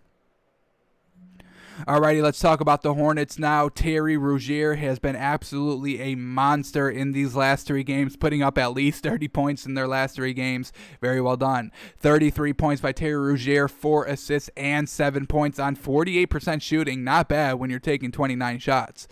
A: Alrighty, let's talk about the Hornets now. Terry Rozier has been absolutely a monster in these last 3 games, putting up at least 30 points in their last 3 games. Very well done. 33 points by Terry Rozier, 4 assists, and 7 points on 48% shooting. Not bad when you're taking 29 shots.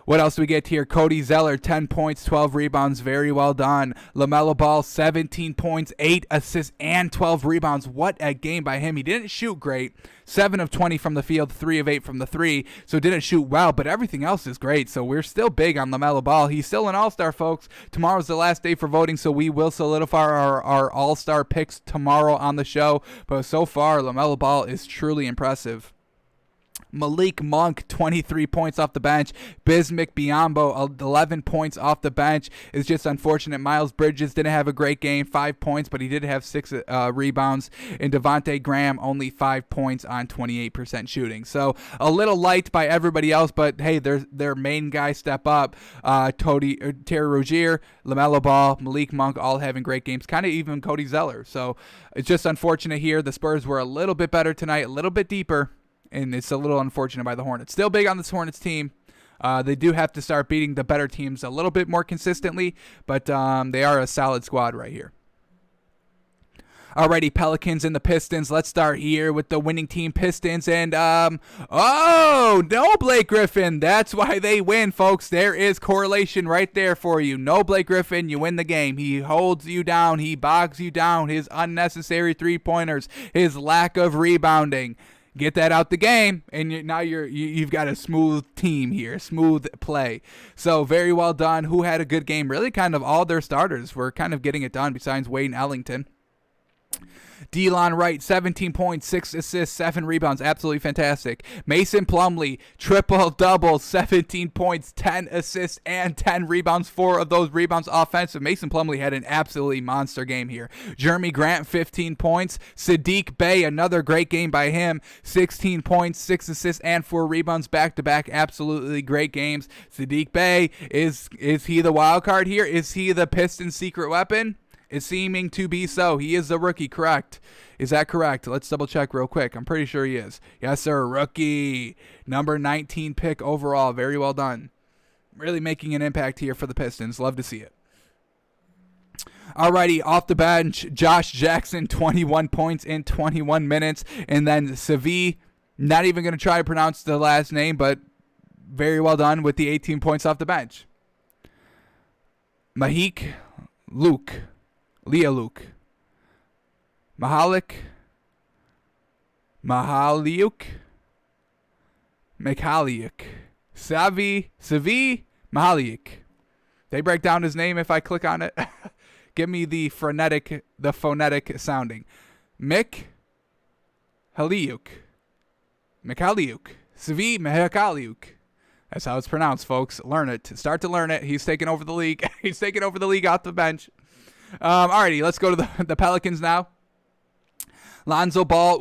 A: What else do we get here? Cody Zeller, 10 points, 12 rebounds. Very well done. LaMelo Ball, 17 points, 8 assists, and 12 rebounds. What a game by him. He didn't shoot great. 7 of 20 from the field, 3 of 8 from the 3. So didn't shoot well, but everything else is great. So we're still big on LaMelo Ball. He's still an all-star, folks. Tomorrow's the last day for voting, so we will solidify our all-star picks tomorrow on the show. But so far, LaMelo Ball is truly impressive. Malik Monk, 23 points off the bench. Bismack Biyombo, 11 points off the bench. It's just unfortunate. Miles Bridges didn't have a great game, 5 points, but he did have 6 rebounds. And Devontae Graham, only 5 points on 28% shooting. So a little light by everybody else, but hey, their main guys step up. Terry Rozier, LaMelo Ball, Malik Monk, all having great games. Kind of even Cody Zeller. So it's just unfortunate here. The Spurs were a little bit better tonight, a little bit deeper. And it's a little unfortunate by the Hornets. Still big on this Hornets team. They do have to start beating the better teams a little bit more consistently, but they are a solid squad right here. Alrighty, Pelicans and the Pistons. Let's start here with the winning team, Pistons. And, no Blake Griffin. That's why they win, folks. There is correlation right there for you. No Blake Griffin, you win the game. He holds you down. He bogs you down. His unnecessary three-pointers. His lack of rebounding. Get that out the game, and now you've got a smooth team here, smooth play. So very well done. Who had a good game? Really kind of all their starters were kind of getting it done besides Wade Ellington. Delon Wright, 17 points, 6 assists, 7 rebounds. Absolutely fantastic. Mason Plumlee, triple-double, 17 points, 10 assists, and 10 rebounds. 4 of those rebounds offensive. Mason Plumlee had an absolutely monster game here. Jeremy Grant, 15 points. Sadiq Bey, another great game by him. 16 points, 6 assists, and 4 rebounds back-to-back. Absolutely great games. Sadiq Bey, is he the wild card here? Is he the Pistons' secret weapon? It's seeming to be so. He is the rookie, correct? Is that correct? Let's double check real quick. I'm pretty sure he is. Yes, sir. Rookie. Number 19 pick overall. Very well done. Really making an impact here for the Pistons. Love to see it. Alrighty, off the bench, Josh Jackson, 21 points in 21 minutes. And then Savi, not even going to try to pronounce the last name, but very well done with the 18 points off the bench. Mahik Luke. Leah Luke. Mahaliuk. Mikhaliuk. Savi Mahaliuk. They break down his name if I click on it. Give me the phonetic sounding. Mikhaliuk. Savi Mikhaliuk. That's how it's pronounced, folks. Learn it. Start to learn it. He's taking over the league. He's taking over the league off the bench. Alrighty, let's go to the Pelicans now. Lonzo Ball,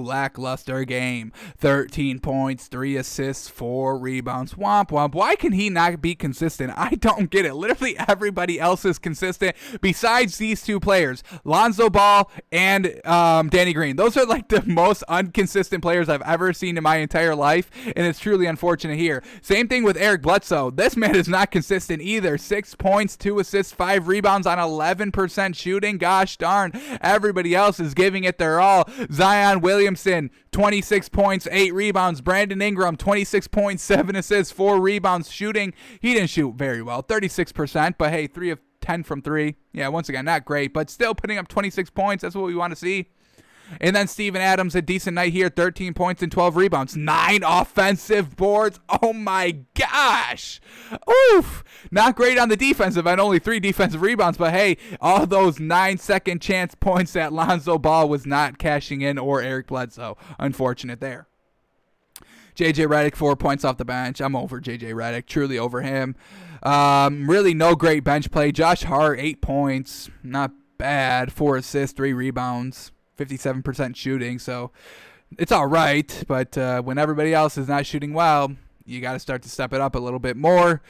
A: lackluster game. 13 points, 3 assists, 4 rebounds. Womp womp. Why can he not be consistent? I don't get it. Literally everybody else is consistent besides these two players, Lonzo Ball and Danny Green. Those are like the most inconsistent players I've ever seen in my entire life, and it's truly unfortunate here. Same thing with Eric Bledsoe. This man is not consistent either. 6 points, 2 assists, 5 rebounds on 11% shooting. Gosh darn. Everybody else is giving it their all. Zion Williamson, 26 points, 8 rebounds. Brandon Ingram, 26 points, 7 assists, 4 rebounds. Shooting, he didn't shoot very well, 36%, but hey, 3 of 10 from 3. Yeah, once again, not great, but still putting up 26 points. That's what we want to see. And then Steven Adams, a decent night here, 13 points and 12 rebounds. 9 offensive boards. Oh, my gosh. Oof. Not great on the defensive and only 3 defensive rebounds. But, hey, all those 9-second chance points that Lonzo Ball was not cashing in, or Eric Bledsoe. Unfortunate there. J.J. Redick, 4 points off the bench. I'm over J.J. Redick. Truly over him. Really no great bench play. Josh Hart, 8 points. Not bad. 4 assists, 3 rebounds. 57% shooting, so it's all right. But when everybody else is not shooting well, you got to start to step it up a little bit more.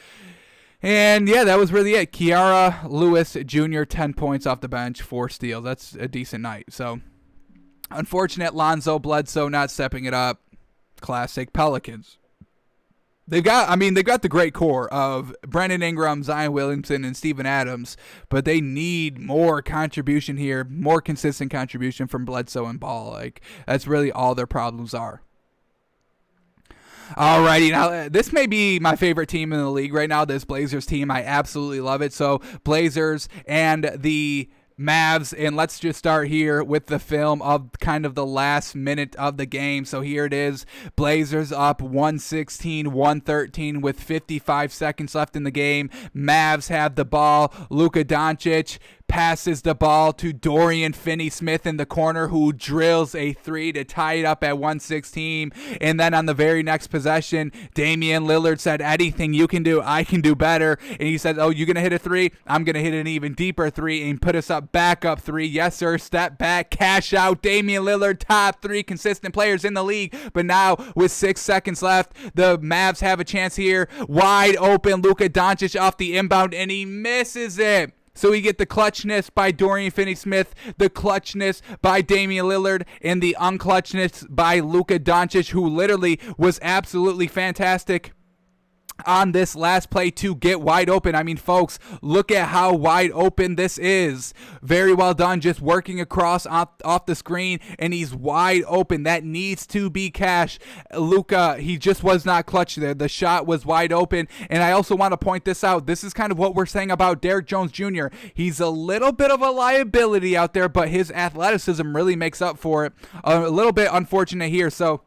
A: And, yeah, that was really it. Kiara Lewis Jr., 10 points off the bench, 4 steals. That's a decent night. So, unfortunate Lonzo Bledsoe not stepping it up. Classic Pelicans. They've got the great core of Brandon Ingram, Zion Williamson, and Steven Adams, but they need more contribution here, more consistent contribution from Bledsoe and Ball. Like, that's really all their problems are. Alrighty, now this may be my favorite team in the league right now, this Blazers team. I absolutely love it. So, Blazers and the Mavs, and let's just start here with the film of kind of the last minute of the game. So here it is. Blazers up 116-113 with 55 seconds left in the game. Mavs have the ball. Luka Doncic passes the ball to Dorian Finney-Smith in the corner, who drills a 3 to tie it up at 116. And then on the very next possession, Damian Lillard said, anything you can do, I can do better. And he said, oh, you're going to hit a 3? I'm going to hit an even deeper 3 and put us up back up 3. Yes, sir. Step back, cash out. Damian Lillard, top 3 consistent players in the league. But now with 6 seconds left, the Mavs have a chance here. Wide open, Luka Doncic off the inbound, and he misses it. So we get the clutchness by Dorian Finney-Smith, the clutchness by Damian Lillard, and the unclutchness by Luka Doncic, who literally was absolutely fantastic on this last play to get wide open. I mean, folks, look at how wide open this is. Very well done, just working across off the screen, and he's wide open. That needs to be cash. Luka, he just was not clutch there. The shot was wide open, and I also want to point this out. This is kind of what we're saying about Derrick Jones Jr. He's a little bit of a liability out there, but his athleticism really makes up for it. A little bit unfortunate here, so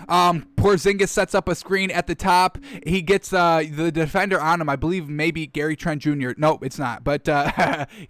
A: Porzingis sets up a screen at the top. He gets the defender on him. I believe maybe Gary Trent Jr. No, it's not. But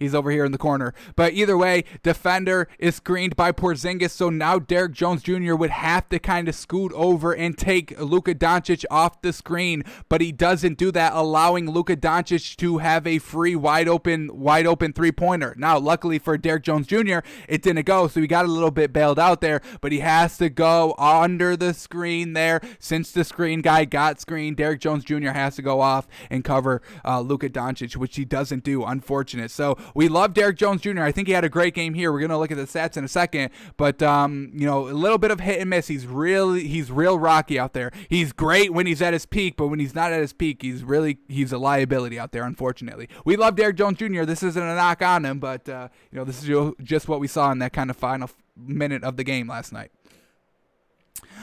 A: he's over here in the corner. But either way, defender is screened by Porzingis. So now Derrick Jones Jr. would have to kind of scoot over and take Luka Doncic off the screen. But he doesn't do that, allowing Luka Doncic to have a free wide open 3-pointer. Now, luckily for Derrick Jones Jr., it didn't go. So he got a little bit bailed out there. But he has to go under the screen there. Since the screen guy got screened, Derrick Jones Jr. has to go off and cover Luka Doncic, which he doesn't do. Unfortunate. So we love Derrick Jones Jr. I think he had a great game here. We're going to look at the stats in a second, but a little bit of hit and miss. He's real rocky out there. He's great when he's at his peak, but when he's not at his peak, he's a liability out there, unfortunately. We love Derrick Jones Jr. This isn't a knock on him, but this is just what we saw in that kind of final minute of the game last night.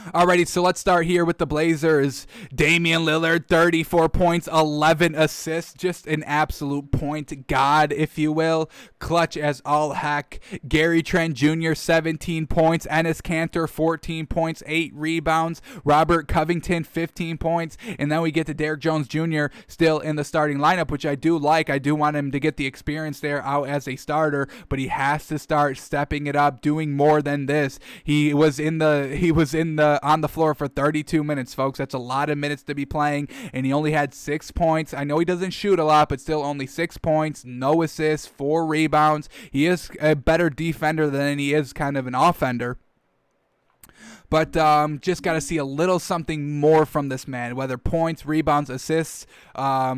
A: Alrighty, so let's start here with the Blazers. Damian Lillard, 34 points, 11 assists. Just an absolute point god, if you will. Clutch as all heck. Gary Trent Jr., 17 points. Enes Kanter, 14 points, 8 rebounds. Robert Covington, 15 points. And then we get to Derrick Jones Jr. still in the starting lineup, which I do like. I do want him to get the experience there out as a starter, but he has to start stepping it up, doing more than this. He was on the floor for 32 minutes, folks. That's a lot of minutes to be playing, and he only had 6 points. I know he doesn't shoot a lot, but still only 6 points, no assists, 4 rebounds. He is a better defender than he is kind of an offender. But just got to see a little something more from this man, whether points, rebounds, assists.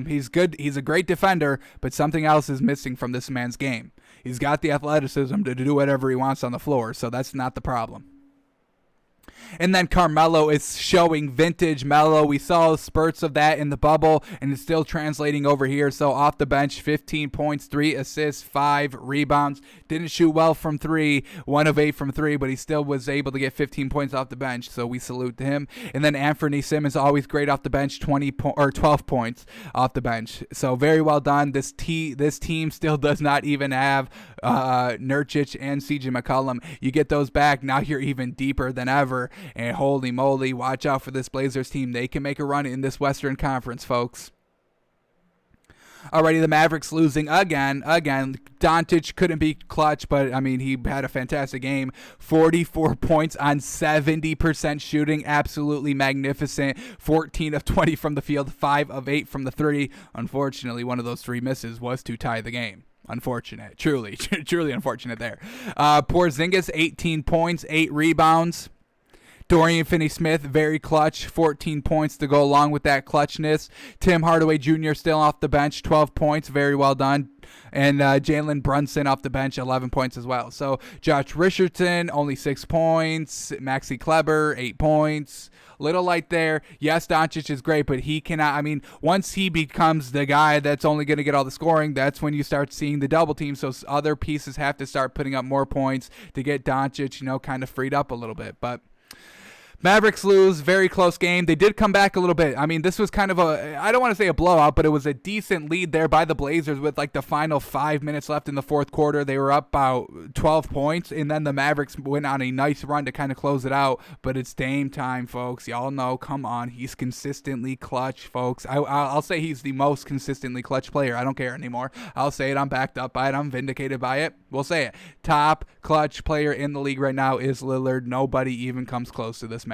A: He's good. He's a great defender, but something else is missing from this man's game. He's got the athleticism to do whatever he wants on the floor, so that's not the problem. And then Carmelo is showing vintage Melo. We saw spurts of that in the bubble, and it's still translating over here. So off the bench, 15 points, 3 assists, 5 rebounds. Didn't shoot well from 3, 1 of 8 from 3, but he still was able to get 15 points off the bench, so we salute to him. And then Anthony Simmons, always great off the bench, 12 points off the bench. So very well done. This team still does not even have Nurkic and CJ McCollum. You get those back, now you're even deeper than ever. And holy moly, watch out for this Blazers team. They can make a run in this Western Conference, folks. Alrighty, the Mavericks losing again. Doncic couldn't be clutch, but, I mean, he had a fantastic game. 44 points on 70% shooting. Absolutely magnificent. 14 of 20 from the field, 5 of 8 from the 3. Unfortunately, one of those 3 misses was to tie the game. Unfortunate. Truly unfortunate there. Porzingis, 18 points, 8 rebounds. Dorian Finney-Smith, very clutch, 14 points to go along with that clutchness. Tim Hardaway Jr. still off the bench, 12 points, very well done. And Jalen Brunson off the bench, 11 points as well. So Josh Richardson, only 6 points. Maxi Kleber, 8 points. Little light there. Yes, Doncic is great, but he cannot. I mean, once he becomes the guy that's only going to get all the scoring, that's when you start seeing the double team. So other pieces have to start putting up more points to get Doncic, kind of freed up a little bit. But Mavericks lose, very close game. They did come back a little bit. I mean, this was kind of I don't want to say a blowout, but it was a decent lead there by the Blazers with like the final 5 minutes left in the fourth quarter. They were up about 12 points, and then the Mavericks went on a nice run to kind of close it out. But it's Dame time, folks. Y'all know, come on. He's consistently clutch, folks. I'll say he's the most consistently clutch player. I don't care anymore. I'll say it. I'm backed up by it. I'm vindicated by it. We'll say it. Top clutch player in the league right now is Lillard. Nobody even comes close to this man.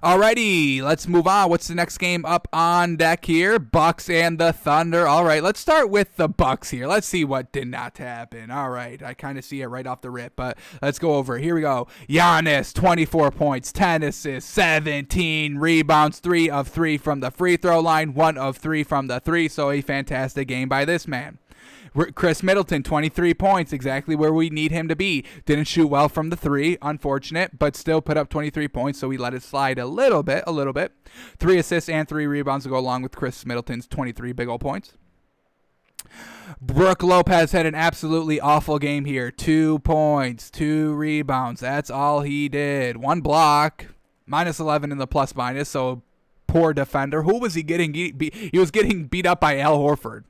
A: Alrighty, let's move on. What's the next game up on deck here? Bucks and the Thunder. All right, let's start with the Bucks here. Let's see what did not happen. All right, I kind of see it right off the rip, but let's go over it. Here we go. Giannis, 24 points, 10 assists, 17 rebounds, 3 of 3 from the free throw line, 1 of 3 from the 3, so a fantastic game by this man. Chris Middleton, 23 points, exactly where we need him to be. Didn't shoot well from the 3, unfortunate, but still put up 23 points, so we let it slide a little bit. 3 assists and 3 rebounds to go along with Chris Middleton's 23 big old points. Brook Lopez had an absolutely awful game here. 2 points, 2 rebounds. That's all he did. 1 block, minus 11 in the plus minus, so poor defender. Who was he getting? He was getting beat up by Al Horford.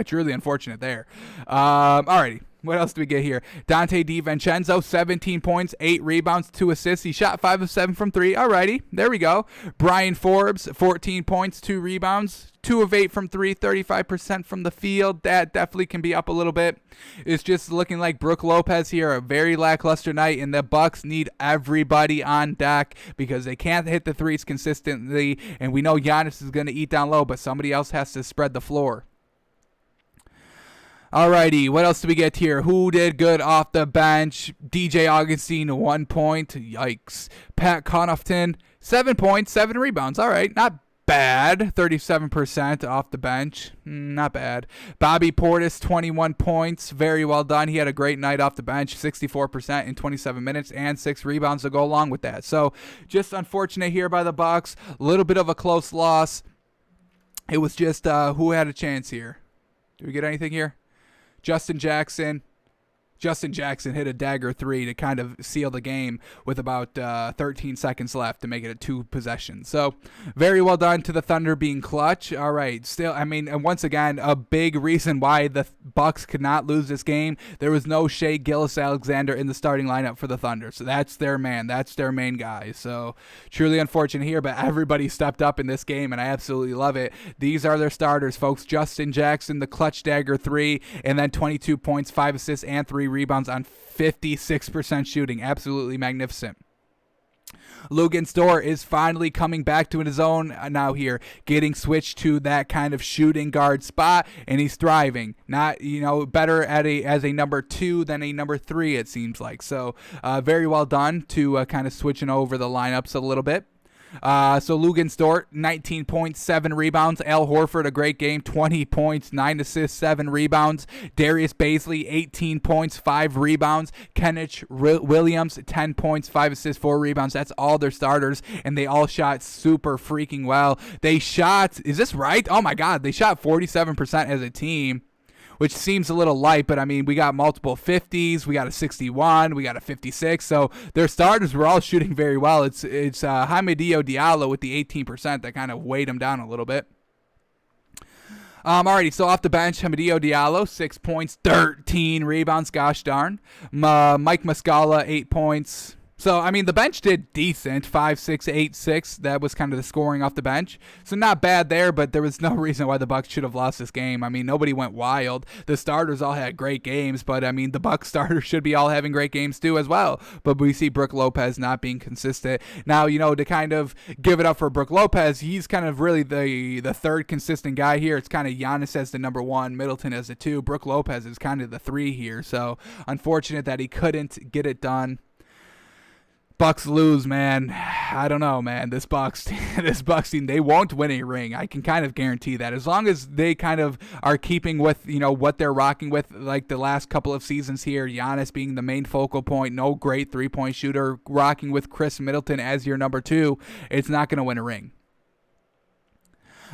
A: Truly unfortunate there. Alrighty. What else do we get here? Dante DiVincenzo, 17 points, 8 rebounds, 2 assists. He shot 5 of 7 from 3. Alrighty. There we go. Brian Forbes, 14 points, 2 rebounds, 2 of 8 from 3, 35% from the field. That definitely can be up a little bit. It's just looking like Brook Lopez here, a very lackluster night, and the Bucks need everybody on deck because they can't hit the threes consistently, and we know Giannis is going to eat down low, but somebody else has to spread the floor. Alrighty, what else do we get here? Who did good off the bench? DJ Augustine, 1 point. Yikes. Pat Connaughton, 7 points, 7 rebounds. Alright, not bad. 37% off the bench. Not bad. Bobby Portis, 21 points. Very well done. He had a great night off the bench. 64% in 27 minutes and 6 rebounds to go along with that. So, just unfortunate here by the Bucks. A little bit of a close loss. It was just who had a chance here? Did we get anything here? Justin Jackson, Justin Jackson hit a dagger 3 to kind of seal the game with about 13 seconds left to make it a 2 possession. So very well done to the Thunder being clutch. All right, still, I mean, and once again, a big reason why the Bucks could not lose this game. There was no Shai Gilgeous-Alexander in the starting lineup for the Thunder. So that's their man. That's their main guy. So truly unfortunate here, but everybody stepped up in this game, and I absolutely love it. These are their starters, folks. Justin Jackson, the clutch dagger 3, and then 22 points, 5 assists, and 3 rebounds on 56% shooting. Absolutely magnificent. Luguentz Dort is finally coming back to his own now here, getting switched to that kind of shooting guard spot, and he's thriving. Not, better as a number 2 than a number 3, it seems like. So very well done to kind of switching over the lineups a little bit. So Luguentz Dort, 19 points, 7 rebounds. Al Horford, a great game, 20 points, 9 assists, 7 rebounds. Darius Bazley, 18 points, 5 rebounds. Kenrich Williams, 10 points, 5 assists, 4 rebounds. That's all their starters, and they all shot super freaking well. They shot, is this right? Oh my God, they shot 47% as a team, which seems a little light, but I mean, we got multiple 50s, we got a 61, we got a 56, so their starters were all shooting very well. It's Hamidou Diallo with the 18% that kind of weighed him down a little bit. Alrighty, so off the bench, Hamidou Diallo, 6 points, 13 rebounds, gosh darn. Mike Muscala, 8 points. So, I mean, the bench did decent, 5, 6, 8, 6. That was kind of the scoring off the bench. So not bad there, but there was no reason why the Bucks should have lost this game. I mean, nobody went wild. The starters all had great games, but, I mean, the Bucks starters should be all having great games too as well. But we see Brook Lopez not being consistent. Now, to kind of give it up for Brook Lopez, he's kind of really the third consistent guy here. It's kind of Giannis as the number 1, Middleton as the 2. Brook Lopez is kind of the 3 here. So unfortunate that he couldn't get it done. Bucks lose, man. I don't know, man. This Bucks team, they won't win a ring. I can kind of guarantee that. As long as they kind of are keeping with, what they're rocking with, like the last couple of seasons here, Giannis being the main focal point, no great 3-point shooter, rocking with Chris Middleton as your number 2, it's not going to win a ring.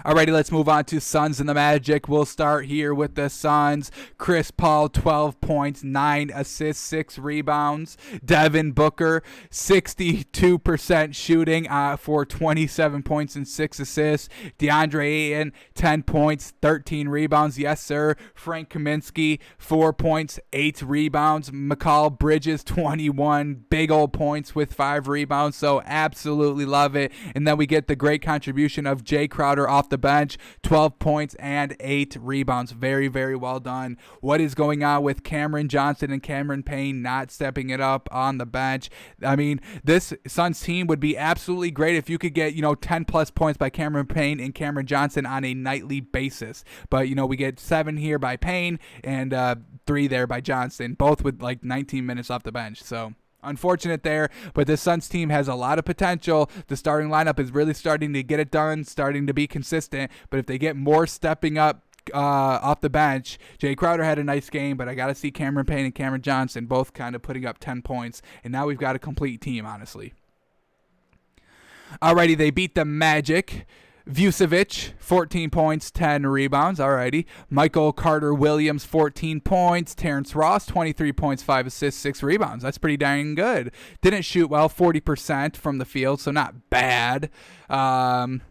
A: Alrighty, let's move on to Suns and the Magic. We'll start here with the Suns. Chris Paul, 12 points, 9 assists, 6 rebounds. Devin Booker, 62% shooting for 27 points and 6 assists. DeAndre Ayton, 10 points, 13 rebounds. Yes, sir. Frank Kaminsky, 4 points, 8 rebounds. Mikal Bridges, 21 big old points with 5 rebounds. So absolutely love it. And then we get the great contribution of Jay Crowder off the bench, 12 points and 8 rebounds. Very, very well done. What is going on with Cameron Johnson and Cameron Payne not stepping it up on the bench? I mean, this Suns team would be absolutely great if you could get, 10 plus points by Cameron Payne and Cameron Johnson on a nightly basis. But, we get 7 here by Payne and 3 there by Johnson, both with like 19 minutes off the bench. So unfortunate there, but this Suns team has a lot of potential. The starting lineup is really starting to get it done, starting to be consistent, but if they get more stepping up off the bench, Jay Crowder had a nice game, but I got to see Cameron Payne and Cameron Johnson both kind of putting up 10 points, and now we've got a complete team, honestly. Alrighty, they beat the Magic. Vucevic, 14 points, 10 rebounds. Alrighty. Michael Carter-Williams, 14 points. Terrence Ross, 23 points, 5 assists, 6 rebounds. That's pretty dang good. Didn't shoot well, 40% from the field, so not bad. And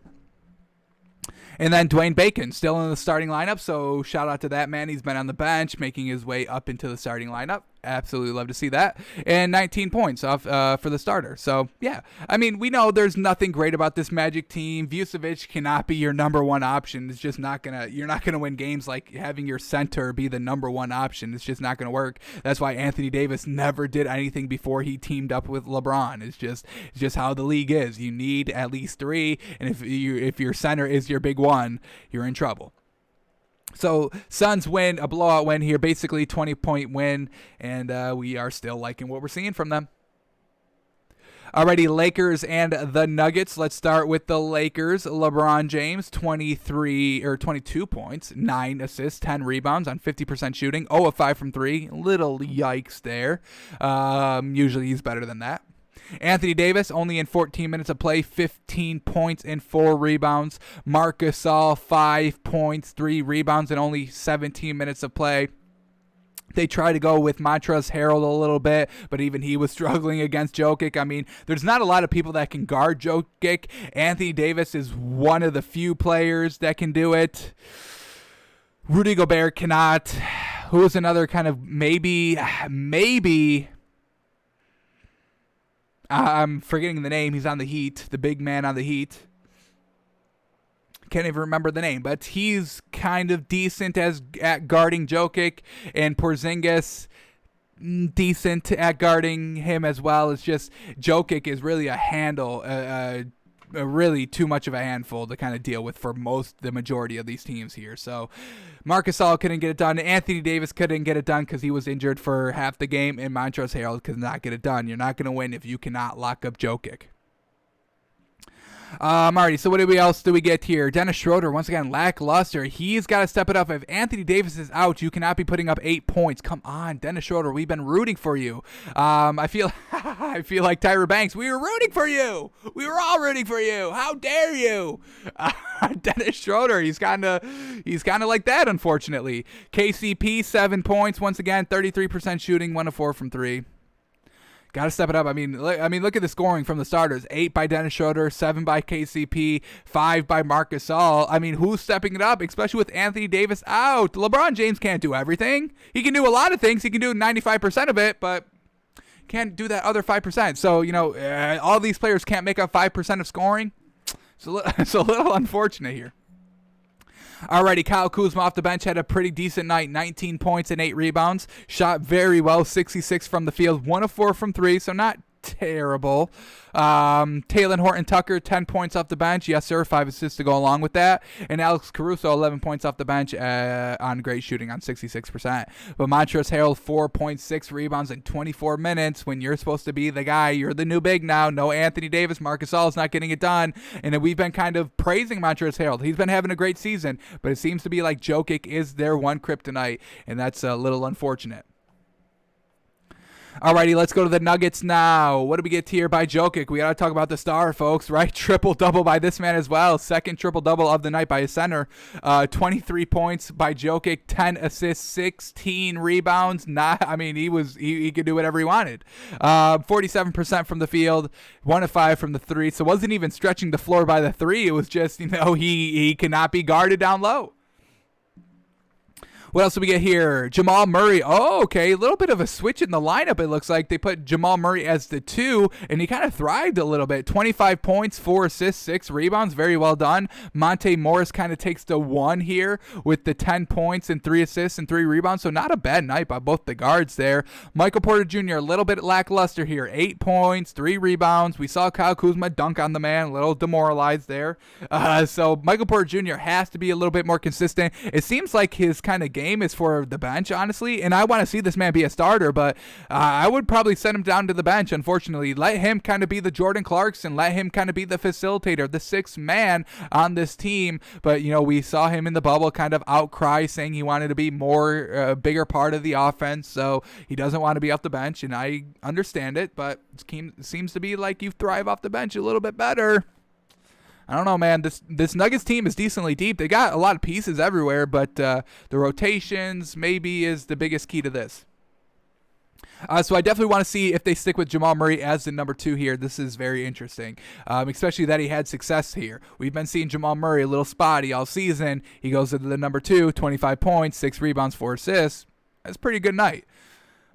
A: then Dwayne Bacon, still in the starting lineup, so shout out to that man. He's been on the bench, making his way up into the starting lineup. Absolutely love to see that. And 19 points off for the starter. So, yeah. I mean, we know there's nothing great about this Magic team. Vucevic cannot be your number 1 option. It's just not going to, you're not going to win games like having your center be the number 1 option. It's just not going to work. That's why Anthony Davis never did anything before he teamed up with LeBron. It's just how the league is. You need at least 3, and if your center is your big 1, you're in trouble. So Suns win, a blowout win here, basically 20-point win, and we are still liking what we're seeing from them. Alrighty, Lakers and the Nuggets. Let's start with the Lakers. LeBron James, 22 points, 9 assists, 10 rebounds on 50% shooting, 0 of 5 from 3. Little yikes there. Usually he's better than that. Anthony Davis, only in 14 minutes of play, 15 points and 4 rebounds. Marc Gasol, 5 points, 3 rebounds in only 17 minutes of play. They tried to go with Montrezl Harrell a little bit, but even he was struggling against Jokic. I mean, there's not a lot of people that can guard Jokic. Anthony Davis is one of the few players that can do it. Rudy Gobert cannot. Who's another kind of maybe, I'm forgetting the name. He's on the Heat, the big man on the Heat. Can't even remember the name, but he's kind of decent at guarding Jokic, and Porzingis decent at guarding him as well. It's just Jokic is really a handle, really too much of a handful to kind of deal with for the majority of these teams here. So Marcus Gasol couldn't get it done. Anthony Davis couldn't get it done because he was injured for half the game, and Montrezl Harrell could not get it done. You're not going to win if you cannot lock up Jokic. Alrighty, so what else do we get here? Dennis Schroeder, once again, lackluster. He's got to step it up. If Anthony Davis is out, you cannot be putting up 8 points. Come on, Dennis Schroeder, we've been rooting for you. I feel like Tyra Banks. We were rooting for you. We were all rooting for you. How dare you? Dennis Schroeder, he's kind of like that, unfortunately. KCP, 7 points. Once again, 33% shooting, 1 of 4 from 3. Got to step it up. I mean, look at the scoring from the starters. 8 by Dennis Schroeder, 7 by KCP, 5 by Marcus Gasol. I mean, who's stepping it up, especially with Anthony Davis out? LeBron James can't do everything. He can do a lot of things. He can do 95% of it, but can't do that other 5%. So, all these players can't make up 5% of scoring. It's a little unfortunate here. Alrighty, Kyle Kuzma off the bench had a pretty decent night. 19 points and 8 rebounds. Shot very well, 66 from the field, 1 of 4 from 3, so not terrible. Talen Horton-Tucker, 10 points off the bench. Yes, sir, 5 assists to go along with that. And Alex Caruso, 11 points off the bench on great shooting on 66%. But Montrezl Harrell, 4.6 rebounds in 24 minutes when you're supposed to be the guy. You're the new big now. No Anthony Davis. Marcus Gasol is not getting it done. And we've been kind of praising Montrezl Harrell. He's been having a great season, but it seems to be like Jokic is their one kryptonite, and that's a little unfortunate. Alrighty, let's go to the Nuggets now. What do we get here by Jokic? We got to talk about the star, folks, right? Triple-double by this man as well. Second triple-double of the night by his center. 23 points by Jokic, 10 assists, 16 rebounds. He could do whatever he wanted. 47% from the field, 1 of 5 from the 3. So wasn't even stretching the floor by the 3. It was just, he cannot be guarded down low. What else do we get here? Jamal Murray. Oh, okay. A little bit of a switch in the lineup, it looks like. They put Jamal Murray as the 2, and he kind of thrived a little bit. 25 points, 4 assists, 6 rebounds. Very well done. Monte Morris kind of takes the 1 here with the 10 points and 3 assists and 3 rebounds. So not a bad night by both the guards there. Michael Porter Jr., a little bit lackluster here. 8 points, 3 rebounds. We saw Kyle Kuzma dunk on the man. A little demoralized there. So Michael Porter Jr. has to be a little bit more consistent. It seems like his kind of game is for the bench, honestly, and I want to see this man be a starter, but I would probably send him down to the bench, unfortunately. Let him kind of be the Jordan Clarkson, let him kind of be the facilitator, the 6th man on this team. But we saw him in the bubble kind of outcry, saying he wanted to be more bigger part of the offense, so he doesn't want to be off the bench, and I understand it, but it seems to be like you thrive off the bench a little bit better. I don't know, man. This Nuggets team is decently deep. They got a lot of pieces everywhere, but the rotations maybe is the biggest key to this. So I definitely want to see if they stick with Jamal Murray as the number 2 here. This is very interesting, especially that he had success here. We've been seeing Jamal Murray a little spotty all season. He goes to the number 2, 25 points, 6 rebounds, 4 assists. That's a pretty good night.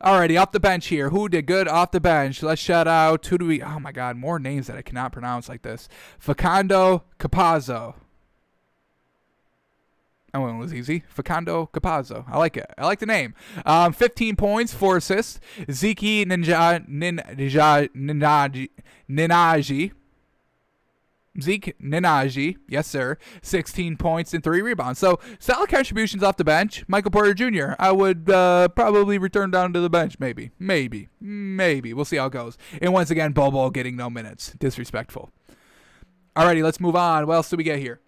A: Alrighty, off the bench here. Who did good off the bench? Let's shout out. Oh my God, more names that I cannot pronounce like this. Facundo Campazzo. That one was easy. Facundo Campazzo. I like it. I like the name. 15 points, 4 assists. Zeke Nnaji. Zeke Nnaji, yes sir, 16 points and 3 rebounds. So solid contributions off the bench. Michael Porter Jr., I would probably return down to the bench, maybe. We'll see how it goes. And once again, Bobo getting no minutes. Disrespectful. Alrighty, let's move on. What else do we get here?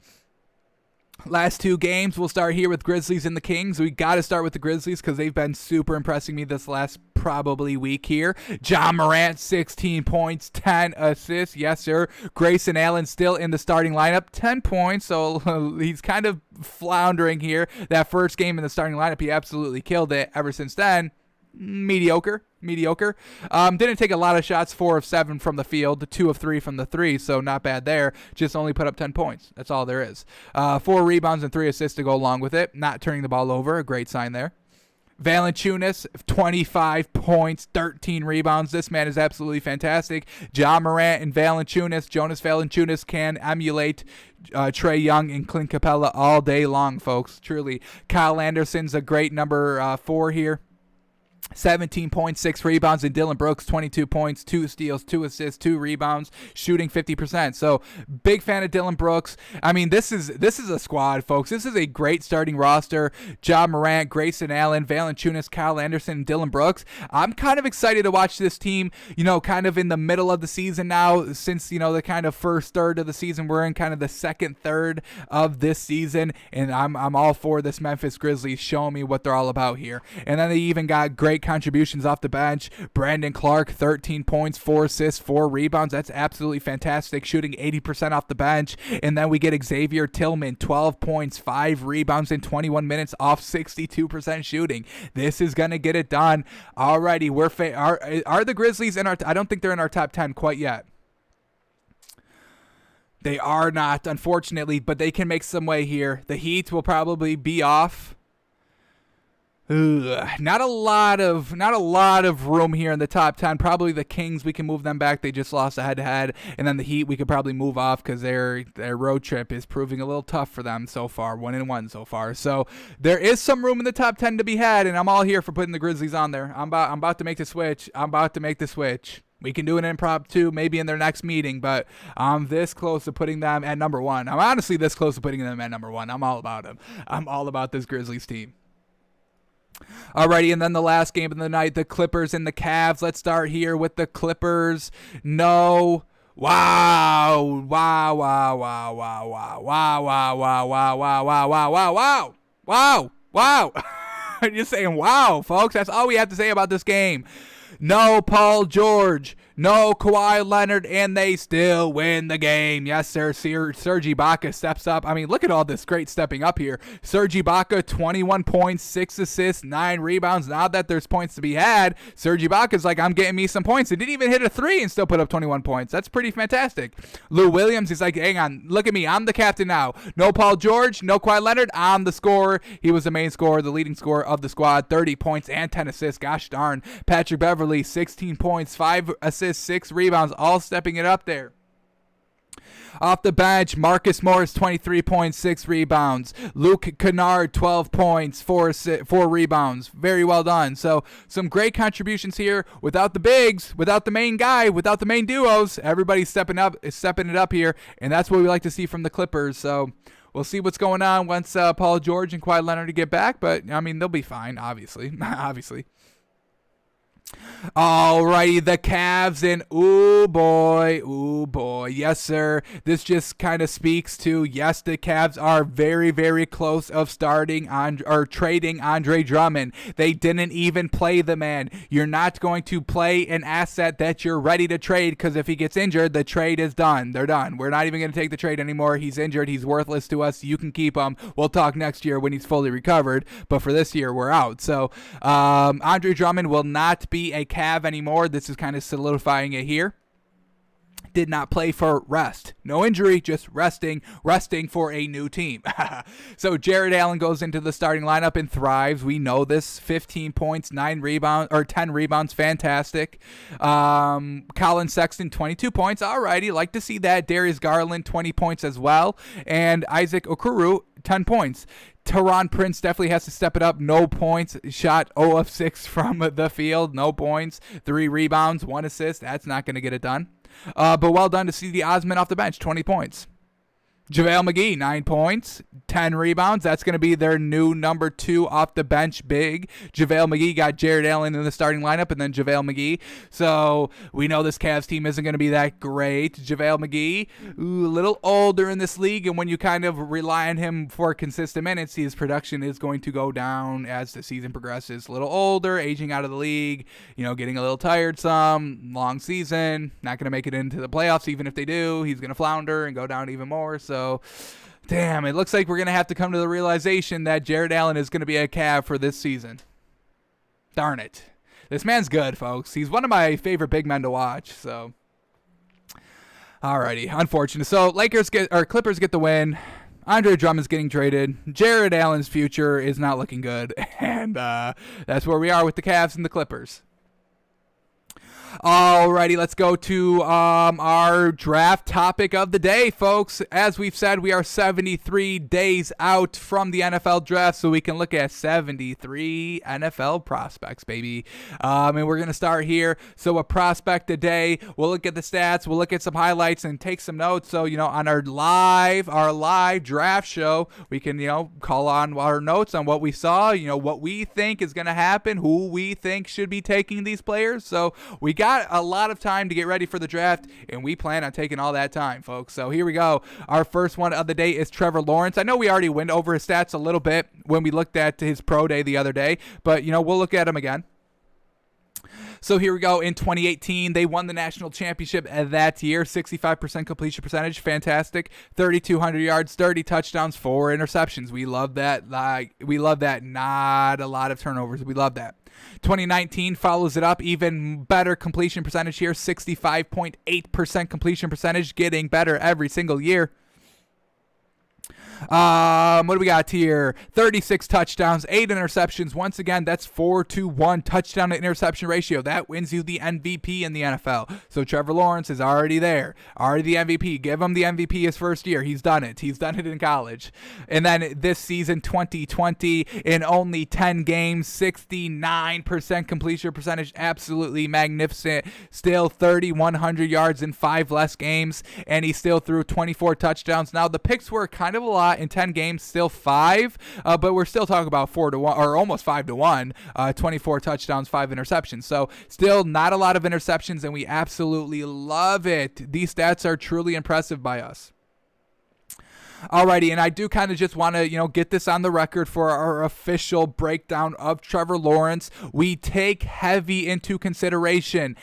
A: Last 2 games, we'll start here with Grizzlies and the Kings. We got to start with the Grizzlies because they've been super impressing me this last probably weak here. John Morant, 16 points, 10 assists. Yes, sir. Grayson Allen still in the starting lineup, 10 points. So he's kind of floundering here. That first game in the starting lineup, he absolutely killed it. Ever since then, mediocre. Didn't take a lot of shots, 4 of 7 from the field, 2 of 3 from the three, so not bad there. Just only put up 10 points. That's all there is. 4 rebounds and 3 assists to go along with it. Not turning the ball over, a great sign there. Valanciunas, 25 points, 13 rebounds. This man is absolutely fantastic. John Morant and Jonas Valanciunas can emulate Trae Young and Clint Capella all day long, folks. Truly. Kyle Anderson's a great number 4 here. 17 points, 6 rebounds, and Dillon Brooks, 22 points, 2 steals, 2 assists, 2 rebounds, shooting 50%. So, big fan of Dillon Brooks. I mean, this is a squad, folks. This is a great starting roster. Ja Morant, Grayson Allen, Valanciunas, Kyle Anderson, and Dillon Brooks. I'm kind of excited to watch this team, kind of in the middle of the season now, since, the kind of first third of the season. We're in kind of the second third of this season, and I'm all for this Memphis Grizzlies showing me what they're all about here. And then they even got great contributions off the bench. Brandon Clark, 13 points, 4 assists, 4 rebounds. That's absolutely fantastic, shooting 80% off the bench. And then we get Xavier Tillman, 12 points, 5 rebounds in 21 minutes off 62% shooting. This is going to get it done. Alrighty, are the Grizzlies in our I don't think they're in our top 10 quite yet. They are not, unfortunately, but they can make some way here. The Heat will probably be off. Not a lot of room here in the top 10. Probably the Kings, we can move them back. They just lost a head-to-head. And then the Heat, we could probably move off because their road trip is proving a little tough for them so far. 1-1 so far. So there is some room in the top 10 to be had, and I'm all here for putting the Grizzlies on there. I'm about to make the switch. We can do an impromptu maybe in their next meeting, but I'm this close to putting them at number 1. I'm honestly this close to putting them at number 1. I'm all about them. I'm all about this Grizzlies team. Alrighty, and then the last game of the night, the Clippers and the Cavs. Let's start here with the Clippers. No. Wow. I'm just saying wow, folks. That's all we have to say about this game. No Paul George, no Kawhi Leonard, and they still win the game. Yes, sir. Serge Ibaka steps up. I mean, look at all this great stepping up here. Serge Ibaka, 21 points, 6 assists, 9 rebounds. Now that there's points to be had, Serge Ibaka's like, I'm getting me some points. He didn't even hit a 3 and still put up 21 points. That's pretty fantastic. Lou Williams, he's like, hang on, look at me. I'm the captain now. No Paul George, no Kawhi Leonard. I'm the scorer. He was the main scorer, the leading scorer of the squad, 30 points and 10 assists. Gosh darn. Patrick Beverley, 16 points, 5 assists, 6 rebounds, all stepping it up there. Off the bench, Marcus Morris, 23 points, 6 rebounds. Luke Kennard, 12 points, 4 rebounds. Very well done. So some great contributions here. Without the bigs, without the main guy, without the main duos, everybody's stepping it up here, and that's what we like to see from the Clippers. So we'll see what's going on once Paul George and Kawhi Leonard get back, but I mean they'll be fine, obviously. Alrighty, the Cavs, and ooh boy, yes sir. This just kind of speaks to, yes, the Cavs are very, very close of starting or trading Andre Drummond. They didn't even play the man. You're not going to play an asset that you're ready to trade, because if he gets injured, the trade is done. They're done. We're not even going to take the trade anymore. He's injured. He's worthless to us. You can keep him. We'll talk next year when he's fully recovered, but for this year, we're out. So Andre Drummond will not be a Cav anymore. This is kind of solidifying it here. Did not play for rest. No injury, just resting for a new team. So Jared Allen goes into the starting lineup and thrives. We know this. 15 points, 10 rebounds. Fantastic. Colin Sexton, 22 points. Alrighty, like to see that. Darius Garland, 20 points as well. And Isaac Okoro, 10 points. Teron Prince definitely has to step it up. No points. Shot 0 of 6 from the field. No points. 3 rebounds. 1 assist. That's not going to get it done. But well done to see the Osman off the bench. 20 points. JaVale McGee, 9 points, 10 rebounds. That's going to be their new number 2 off the bench big. JaVale McGee got Jared Allen in the starting lineup and then JaVale McGee. So we know this Cavs team isn't going to be that great. JaVale McGee, a little older in this league, and when you kind of rely on him for consistent minutes, his production is going to go down as the season progresses. A little older, aging out of the league, getting a little tired some, long season, not going to make it into the playoffs. Even if they do, he's going to flounder and go down even more. So damn, it looks like we're going to have to come to the realization that Jared Allen is going to be a Cav for this season. Darn it. This man's good, folks. He's one of my favorite big men to watch. So, alrighty, unfortunate. So, Clippers get the win. Andre Drummond's getting traded. Jared Allen's future is not looking good. And that's where we are with the Cavs and the Clippers. Alrighty, let's go to our draft topic of the day, folks. As we've said, we are 73 days out from the NFL draft, so we can look at 73 NFL prospects, baby. And we're going to start here. So a prospect a day. We'll look at the stats. We'll look at some highlights and take some notes. So, on our live draft show, we can, call on our notes on what we saw, what we think is going to happen, who we think should be taking these players. So we got a lot of time to get ready for the draft, and we plan on taking all that time, folks. So here we go. Our first one of the day is Trevor Lawrence. I know we already went over his stats a little bit when we looked at his pro day the other day, but, we'll look at him again. So here we go. In 2018, they won the national championship that year. 65% completion percentage. Fantastic. 3,200 yards, 30 touchdowns, 4 interceptions. We love that. We love that. Not a lot of turnovers. We love that. 2019 follows it up. Even better completion percentage here. 65.8% completion percentage. Getting better every single year. What do we got here? 36 touchdowns, 8 interceptions. Once again, that's 4-to-1 touchdown to interception ratio. That wins you the MVP in the NFL. So Trevor Lawrence is already there. Already the MVP. Give him the MVP his first year. He's done it. He's done it in college. And then this season, 2020, in only 10 games, 69% completion percentage. Absolutely magnificent. Still 3,100 yards in 5 less games. And he still threw 24 touchdowns. Now, the picks were kind of a lot. In 10 games, still 5, but we're still talking about 4-to-1 or almost 5-to-1, 24 touchdowns, 5 interceptions. So still not a lot of interceptions, and we absolutely love it. These stats are truly impressive by us. Alrighty, and I do kind of just want to, get this on the record for our official breakdown of Trevor Lawrence. We take heavy into consideration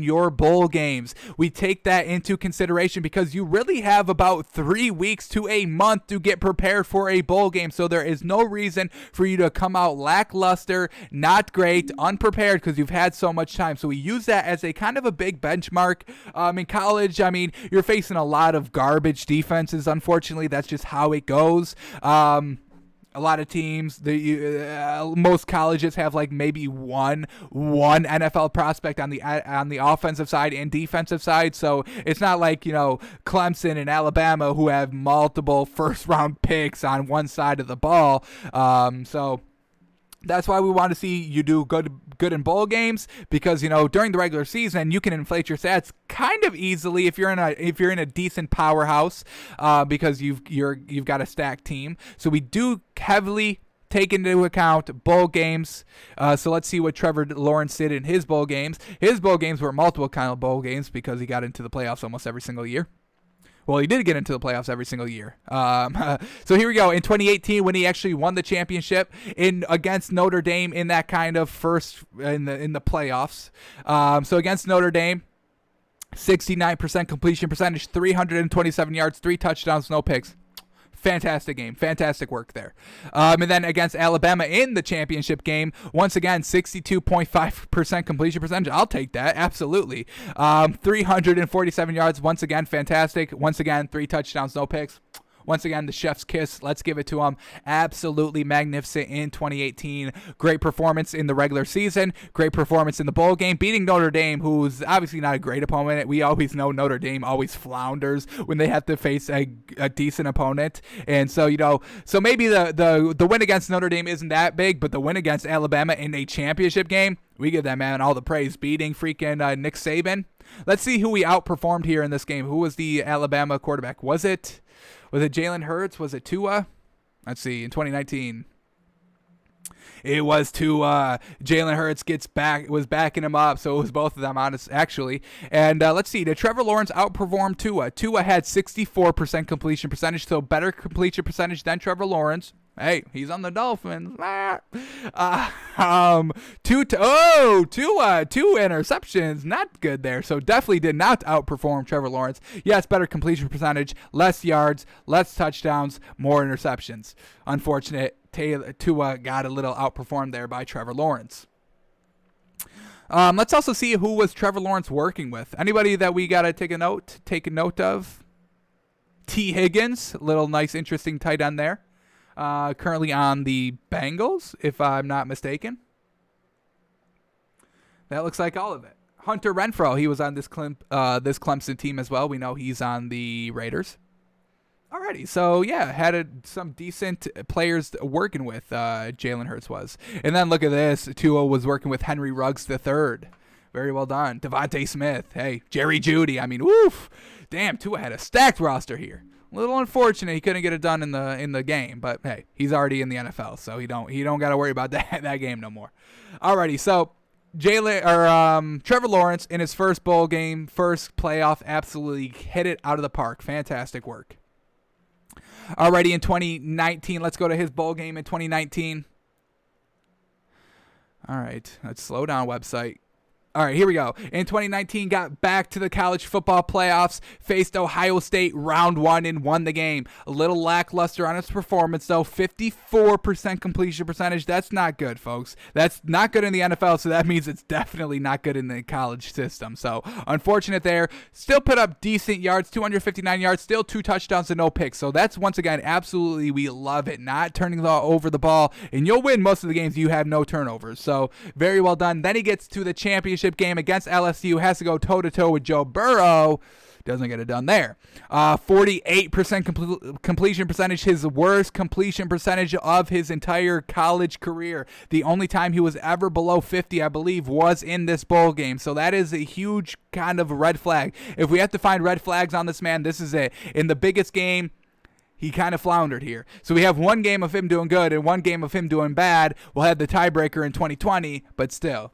A: your bowl games. We take that into consideration because you really have about 3 weeks to a month to get prepared for a bowl game. So there is no reason for you to come out lackluster, not great, unprepared because you've had so much time. So we use that as a kind of a big benchmark. In college, you're facing a lot of garbage defenses. Unfortunately, that's just how it goes. A lot of teams, most colleges have like maybe one NFL prospect on the offensive side and defensive side. So it's not like Clemson and Alabama who have multiple first round picks on one side of the ball. So that's why we want to see you do good in bowl games because during the regular season you can inflate your stats kind of easily if you're in a decent powerhouse because you've got a stacked team. So we do heavily take into account bowl games. So let's see what Trevor Lawrence did in his bowl games. His bowl games were multiple kind of bowl games because he got into the playoffs almost every single year. Well, he did get into the playoffs every single year. So here we go. In 2018, when he actually won the championship against Notre Dame in that kind of first in the playoffs. So against Notre Dame, 69% completion percentage, 327 yards, 3 touchdowns, no picks. Fantastic game. Fantastic work there. And then against Alabama in the championship game, once again, 62.5% completion percentage. I'll take that. Absolutely. 347 yards. Once again, fantastic. Once again, 3 touchdowns, no picks. Once again, the chef's kiss. Let's give it to him. Absolutely magnificent in 2018. Great performance in the regular season. Great performance in the bowl game, beating Notre Dame, who's obviously not a great opponent. We always know Notre Dame always flounders when they have to face a decent opponent. And so, so maybe the win against Notre Dame isn't that big, but the win against Alabama in a championship game, we give that man all the praise. Beating freaking Nick Saban. Let's see who we outperformed here in this game. Who was the Alabama quarterback? Was it Jalen Hurts? Was it Tua? Let's see. In 2019, it was Tua. Jalen Hurts was backing him up, so it was both of them, actually. And let's see. Did Trevor Lawrence outperform Tua? Tua had 64% completion percentage, so better completion percentage than Trevor Lawrence. Hey, he's on the Dolphins. Two interceptions. Not good there. So definitely did not outperform Trevor Lawrence. Yes, better completion percentage, less yards, less touchdowns, more interceptions. Unfortunate. Tua got a little outperformed there by Trevor Lawrence. Let's also see who was Trevor Lawrence working with. Anybody that we got to take a note of? T. Higgins, little nice, interesting tight end there. Currently on the Bengals, if I'm not mistaken. That looks like all of it. Hunter Renfrow, he was on this Clemson team as well. We know he's on the Raiders. Alrighty, so yeah, had some decent players working with Jalen Hurts was. And then look at this. Tua was working with Henry Ruggs III. Very well done. Devontae Smith. Hey, Jerry Jeudy. I mean, woof. Damn, Tua had a stacked roster here. A little unfortunate he couldn't get it done in the game, but hey, he's already in the NFL, so he don't got to worry about that game no more. Alrighty, so Trevor Lawrence in his first bowl game, first playoff, absolutely hit it out of the park. Fantastic work. Alrighty, in 2019, let's go to his bowl game in 2019. All right, let's slow down, website. All right, here we go. In 2019, got back to the college football playoffs, faced Ohio State round 1 and won the game. A little lackluster on its performance, though. 54% completion percentage. That's not good, folks. That's not good in the NFL, so that means it's definitely not good in the college system. So, unfortunate there. Still put up decent yards, 259 yards, still 2 touchdowns and no picks. So, that's, once again, absolutely, we love it. Not turning over the ball, and you'll win most of the games you have no turnovers. So, very well done. Then he gets to the championship game against LSU, has to go toe-to-toe with Joe Burrow. Doesn't get it done there. 48% completion percentage, his worst completion percentage of his entire college career. The only time he was ever below 50, I believe, was in this bowl game. So that is a huge kind of red flag. If we have to find red flags on this man, this is it. In the biggest game, he kind of floundered here. So we have one game of him doing good and one game of him doing bad. We'll have the tiebreaker in 2020, but still.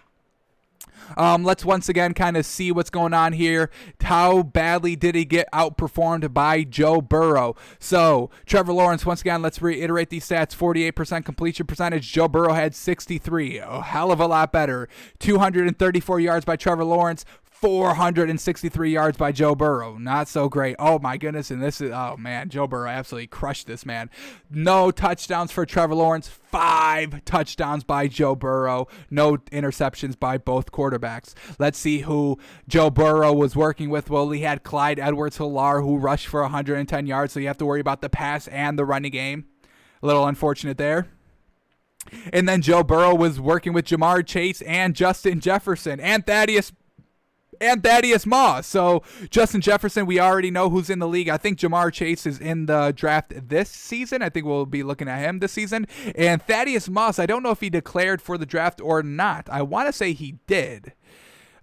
A: Let's once again kind of see what's going on here. How badly did he get outperformed by Joe Burrow? So, Trevor Lawrence, once again, let's reiterate these stats. 48% completion percentage. Joe Burrow had 63. A hell of a lot better. 234 yards by Trevor Lawrence. 463 yards by Joe Burrow. Not so great. Oh, my goodness. And this is, oh, man, Joe Burrow absolutely crushed this man. No touchdowns for Trevor Lawrence. 5 touchdowns by Joe Burrow. No interceptions by both quarterbacks. Let's see who Joe Burrow was working with. Well, he had Clyde Edwards-Helaire, who rushed for 110 yards, so you have to worry about the pass and the running game. A little unfortunate there. And then Joe Burrow was working with Jamar Chase and Justin Jefferson and Thaddeus Moss. So Justin Jefferson, we already know who's in the league. I think Jamar Chase is in the draft this season. I think we'll be looking at him this season. And Thaddeus Moss, I don't know if he declared for the draft or not. I want to say he did.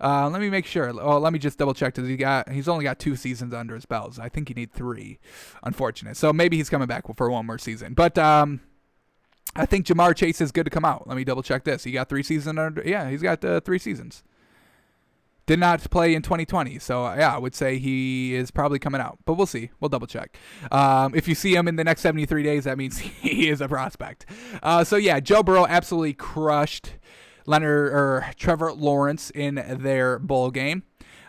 A: Let me make sure. Oh, let me just double check. He's only got 2 seasons under his belt. So I think you need 3. Unfortunate. So maybe he's coming back for one more season. But I think Jamar Chase is good to come out. Let me double check this. He got 3 seasons under. Yeah, he's got 3 seasons. Did not play in 2020, so yeah, I would say he is probably coming out. But we'll see. We'll double check. If you see him in the next 73 days, that means he is a prospect. So yeah, Joe Burrow absolutely crushed Trevor Lawrence in their bowl game.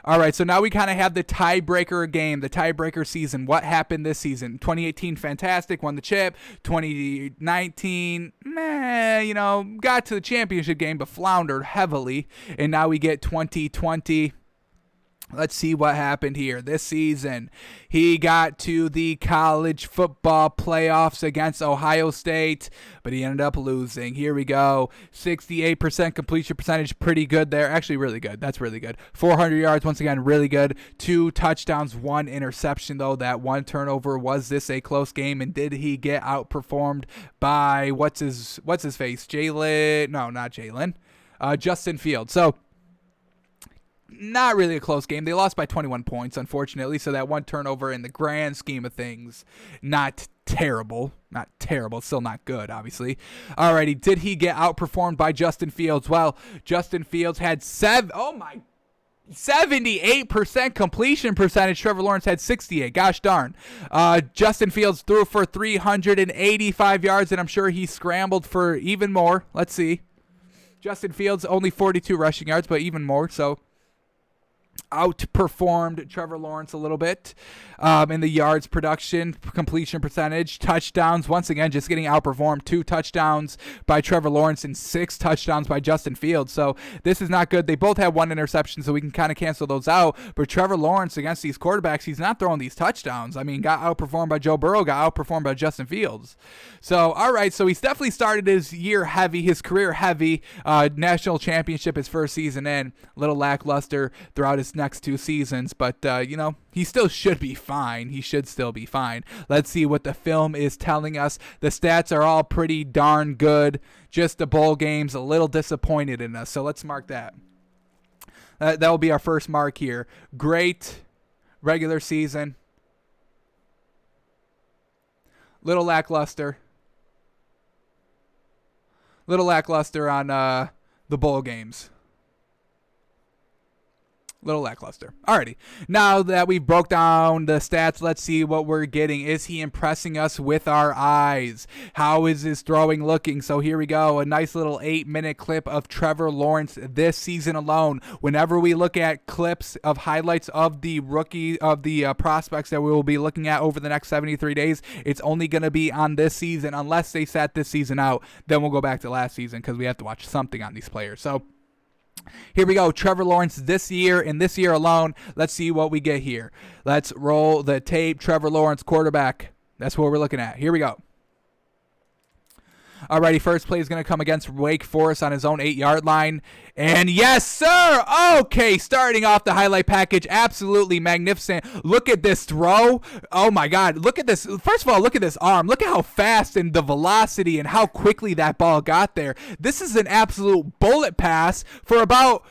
A: All right, so now we kind of have the tiebreaker game, the tiebreaker season. What happened this season? 2018, fantastic, won the chip. 2019, got to the championship game, but floundered heavily. And now we get 2020. Let's see what happened here this season. He got to the college football playoffs against Ohio State, but he ended up losing. Here we go. 68% completion percentage. Pretty good there. Actually, really good. That's really good. 400 yards. Once again, really good. 2 touchdowns, 1 interception, though. That 1 turnover. Was this a close game? And did he get outperformed by what's his face? Jalen? No, not Jalen. Justin Fields. So, not really a close game. They lost by 21 points, unfortunately. So that 1 turnover in the grand scheme of things, not terrible. Not terrible. Still not good, obviously. Alrighty. Did he get outperformed by Justin Fields? Well, Justin Fields had 78% completion percentage. Trevor Lawrence had 68. Gosh darn. Justin Fields threw for 385 yards, and I'm sure he scrambled for even more. Let's see. Justin Fields only 42 rushing yards, but even more. So outperformed Trevor Lawrence a little bit in the yards production, completion percentage, touchdowns. Once again, just getting outperformed. 2 touchdowns by Trevor Lawrence and 6 touchdowns by Justin Fields. So this is not good. They both had 1 interception, so we can kind of cancel those out. But Trevor Lawrence against these quarterbacks, he's not throwing these touchdowns. I mean, got outperformed by Joe Burrow, got outperformed by Justin Fields. So, all right, so he's definitely started his year heavy, his career heavy. National championship his first season in. A little lackluster throughout his next 2 seasons, but he still should be fine. He should still be fine. Let's see what the film is telling us. The stats are all pretty darn good. Just the bowl game's a little disappointed in us, so let's mark that. That will be our first mark here. Great regular season. Little lackluster. Little lackluster on the bowl games. Little lackluster. Alrighty. Now that we broke down the stats, let's see what we're getting. Is he impressing us with our eyes? How is his throwing looking? So here we go. A nice little 8-minute clip of Trevor Lawrence this season alone. Whenever we look at clips of highlights of the prospects that we will be looking at over the next 73 days, it's only going to be on this season. Unless they sat this season out, then we'll go back to last season because we have to watch something on these players. So here we go. Trevor Lawrence this year and this year alone. Let's see what we get here. Let's roll the tape. Trevor Lawrence, quarterback. That's what we're looking at. Here we go. Alrighty, first play is going to come against Wake Forest on his own 8-yard line. And yes, sir! Okay, starting off the highlight package. Absolutely magnificent. Look at this throw. Oh, my God. Look at this. First of all, look at this arm. Look at how fast and the velocity and how quickly that ball got there. This is an absolute bullet pass for about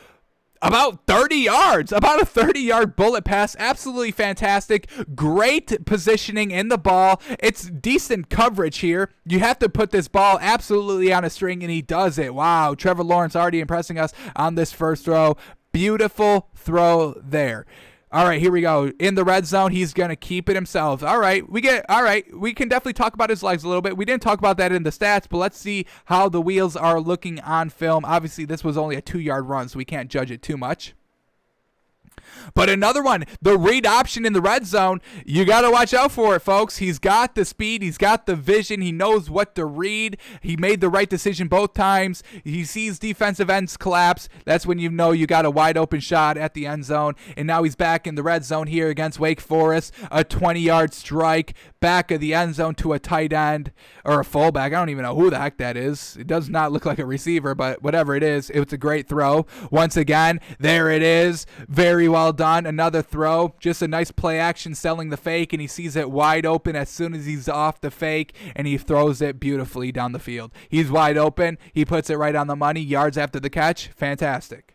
A: 30 yards, about a 30-yard bullet pass. Absolutely fantastic. Great positioning in the ball. It's decent coverage here. You have to put this ball absolutely on a string, and he does it. Wow, Trevor Lawrence already impressing us on this first throw. Beautiful throw there. All right, here we go. In the red zone, he's going to keep it himself. All right, we can definitely talk about his legs a little bit. We didn't talk about that in the stats, but let's see how the wheels are looking on film. Obviously, this was only a 2-yard run, so we can't judge it too much. But another one, the read option in the red zone, you got to watch out for it, folks. He's got the speed. He's got the vision. He knows what to read. He made the right decision both times. He sees defensive ends collapse. That's when you know you got a wide open shot at the end zone. And now he's back in the red zone here against Wake Forest. A 20-yard strike back of the end zone to a tight end or a fullback. I don't even know who the heck that is. It does not look like a receiver, but whatever it is, it's a great throw. Once again, there it is. Very well done. Another throw. Just a nice play action selling the fake, and he sees it wide open as soon as he's off the fake, and he throws it beautifully down the field. He's wide open. He puts it right on the money. Yards after the catch. Fantastic.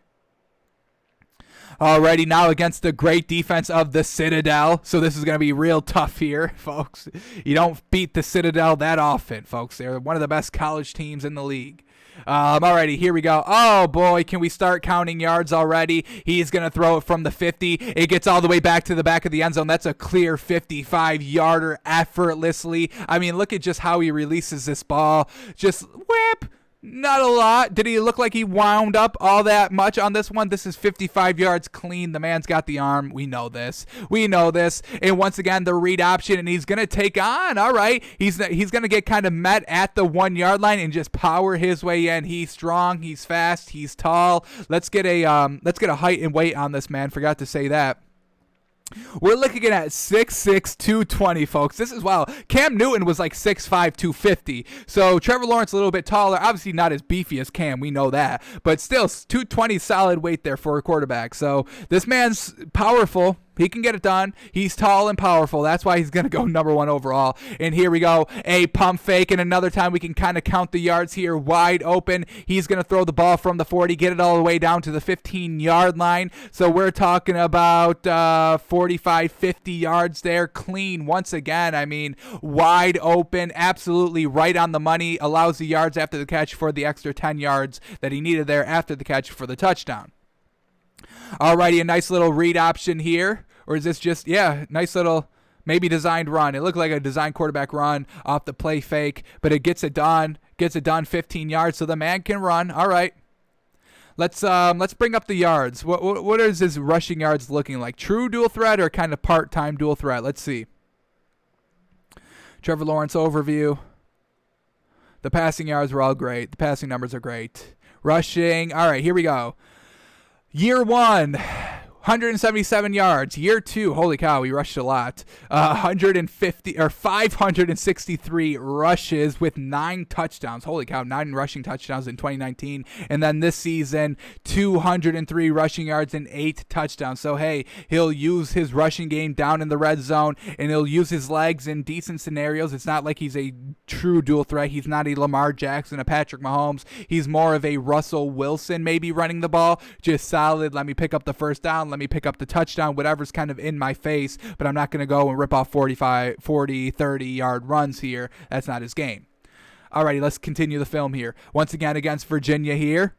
A: Alrighty, now against the great defense of the Citadel. So this is going to be real tough here, folks. You don't beat the Citadel that often, folks. They're one of the best college teams in the league. Alrighty, here we go. Oh, boy, can we start counting yards already? He's going to throw it from the 50. It gets all the way back to the back of the end zone. That's a clear 55-yarder effortlessly. I mean, look at just how he releases this ball. Just whip. Not a lot. Did he look like he wound up all that much on this one? This is 55 yards clean. The man's got the arm. We know this. And once again, the read option, and he's going to take on. All right. He's going to get kind of met at the 1 yard line and just power his way in. He's strong. He's fast. He's tall. Let's get a height and weight on this man. Forgot to say that. We're looking at 6'6", 220, folks. This is wild. Cam Newton was like 6'5", 250. So Trevor Lawrence a little bit taller. Obviously not as beefy as Cam. We know that. But still, 220 solid weight there for a quarterback. So this man's powerful. He can get it done. He's tall and powerful. That's why he's going to go number 1 overall. And here we go. A pump fake. And another time we can kind of count the yards here. Wide open. He's going to throw the ball from the 40, get it all the way down to the 15-yard line. So we're talking about 45, 50 yards there. Clean once again. I mean, wide open. Absolutely right on the money. Allows the yards after the catch for the extra 10 yards that he needed there after the catch for the touchdown. Alrighty, a nice little read option here. Or is this just, nice little maybe designed run. It looked like a designed quarterback run off the play fake, but it gets it done 15 yards, so the man can run. All right. Let's bring up the yards. What is his rushing yards looking like? True dual threat or kind of part-time dual threat? Let's see. Trevor Lawrence overview. The passing yards were all great. The passing numbers are great. Rushing. All right, here we go. Year 1, 177 yards. Year 2, holy cow, we rushed a lot. 563 rushes with 9 touchdowns. Holy cow, 9 rushing touchdowns in 2019. And then this season, 203 rushing yards and 8 touchdowns. So, hey, he'll use his rushing game down in the red zone, and he'll use his legs in decent scenarios. It's not like he's a true dual threat. He's not a Lamar Jackson, a Patrick Mahomes. He's more of a Russell Wilson maybe running the ball. Just solid. Let me pick up the first down. Let me pick up the touchdown, whatever's kind of in my face, but I'm not going to go and rip off 40, 30-yard runs here. That's not his game. Alrighty, let's continue the film here. Once again against Virginia here.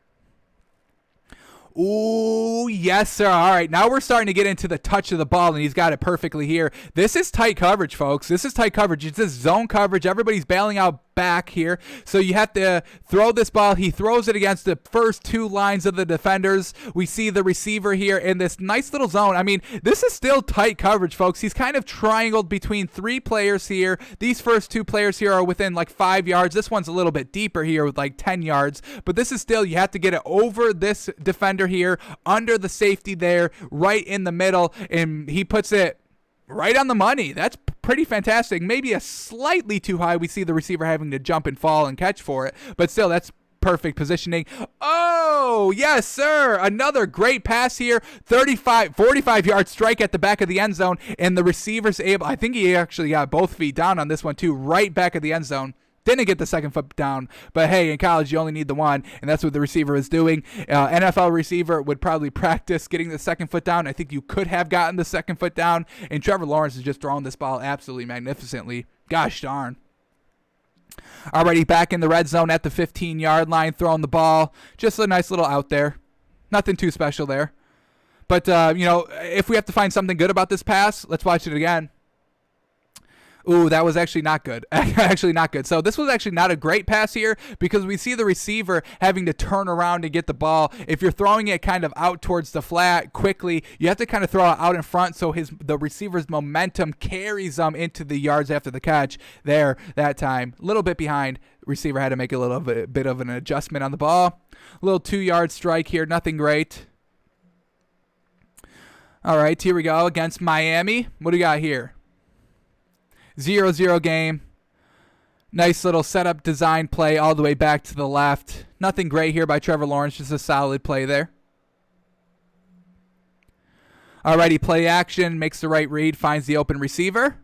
A: Ooh, yes, sir. All right, now we're starting to get into the touch of the ball, and he's got it perfectly here. This is tight coverage, folks. This is tight coverage. It's this zone coverage. Everybody's bailing out back here, so you have to throw this ball. He throws it against the first 2 lines of the defenders. We see the receiver here in this nice little zone. I mean, this is still tight coverage, folks. He's kind of triangled between 3 players here. These first 2 players here are within like 5 yards. This one's a little bit deeper here with like 10 yards, but this is still, you have to get it over this defender here, under the safety there, right in the middle, and he puts it right on the money. That's pretty fantastic. Maybe a slightly too high. We see the receiver having to jump and fall and catch for it, but still, that's perfect positioning. Oh, yes, sir. Another great pass here. 45-yard strike at the back of the end zone, and the receiver's able, I think he actually got both feet down on this one too, right back of the end zone. Didn't get the second foot down, but hey, in college you only need the one, and that's what the receiver is doing. NFL receiver would probably practice getting the second foot down. I think you could have gotten the second foot down, and Trevor Lawrence is just throwing this ball absolutely magnificently. Gosh darn. Already back in the red zone at the 15-yard line, throwing the ball. Just a nice little out there. Nothing too special there. But, if we have to find something good about this pass, let's watch it again. Ooh, that was actually not good. Actually not good. So this was actually not a great pass here because we see the receiver having to turn around to get the ball. If you're throwing it kind of out towards the flat quickly, you have to kind of throw it out in front so the receiver's momentum carries them into the yards after the catch there that time. A little bit behind. Receiver had to make a little bit of an adjustment on the ball. A little 2-yard strike here. Nothing great. All right, here we go against Miami. What do we got here? 0-0 game. Nice little setup design play all the way back to the left. Nothing great here by Trevor Lawrence, just a solid play there. Alrighty, play action, makes the right read, finds the open receiver.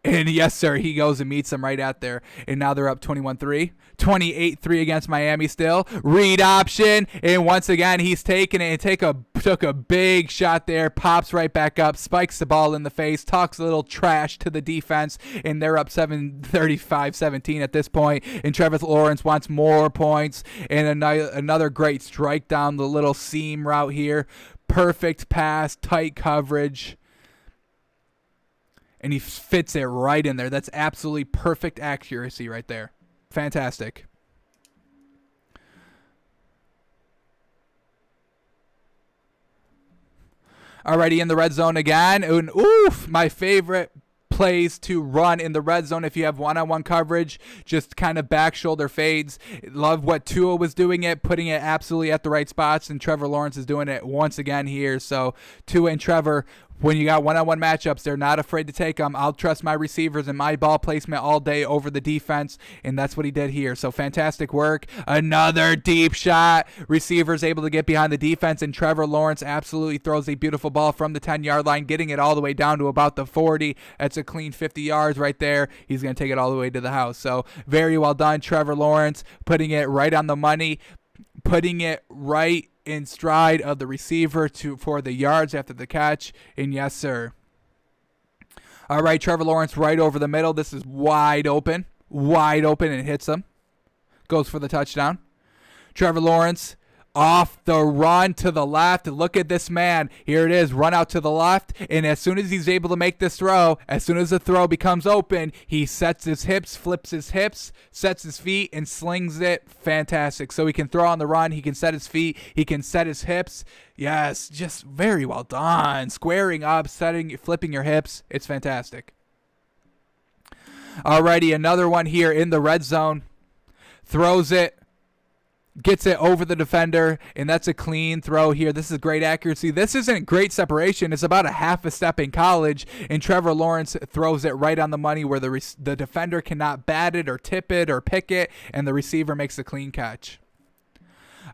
A: And yes, sir, he goes and meets them right out there. And now they're up 21-3. 28-3 against Miami still. Read option. And once again, he's taking it and took a big shot there. Pops right back up. Spikes the ball in the face. Talks a little trash to the defense. And they're up 35-17 at this point. And Trevor Lawrence wants more points. And another great strike down the little seam route here. Perfect pass. Tight coverage. And he fits it right in there. That's absolutely perfect accuracy right there. Fantastic. Already in the red zone again. And oof, my favorite plays to run in the red zone if you have one-on-one coverage, just kind of back shoulder fades. Love what Tua was doing it, putting it absolutely at the right spots, and Trevor Lawrence is doing it once again here. So Tua and Trevor, when you got one-on-one matchups, they're not afraid to take them. I'll trust my receivers and my ball placement all day over the defense, and that's what he did here. So fantastic work. Another deep shot. Receivers able to get behind the defense, and Trevor Lawrence absolutely throws a beautiful ball from the 10-yard line, getting it all the way down to about the 40. That's a clean 50 yards right there. He's going to take it all the way to the house. So very well done, Trevor Lawrence, putting it right on the money, putting it right in stride of the receiver for the yards after the catch. And yes, sir. All right, Trevor Lawrence right over the middle. This is wide open, and hits him. Goes for the touchdown. Trevor Lawrence off the run to the left. Look at this man. Here it is. Run out to the left. And as soon as he's able to make this throw, as soon as the throw becomes open, he sets his hips, flips his hips, sets his feet, and slings it. Fantastic. So he can throw on the run. He can set his feet. He can set his hips. Yes, just very well done. Squaring up, flipping your hips. It's fantastic. Alrighty, another one here in the red zone. Throws it. Gets it over the defender, and that's a clean throw here. This is great accuracy. This isn't great separation. It's about a half a step in college, and Trevor Lawrence throws it right on the money where the defender cannot bat it or tip it or pick it, and the receiver makes a clean catch.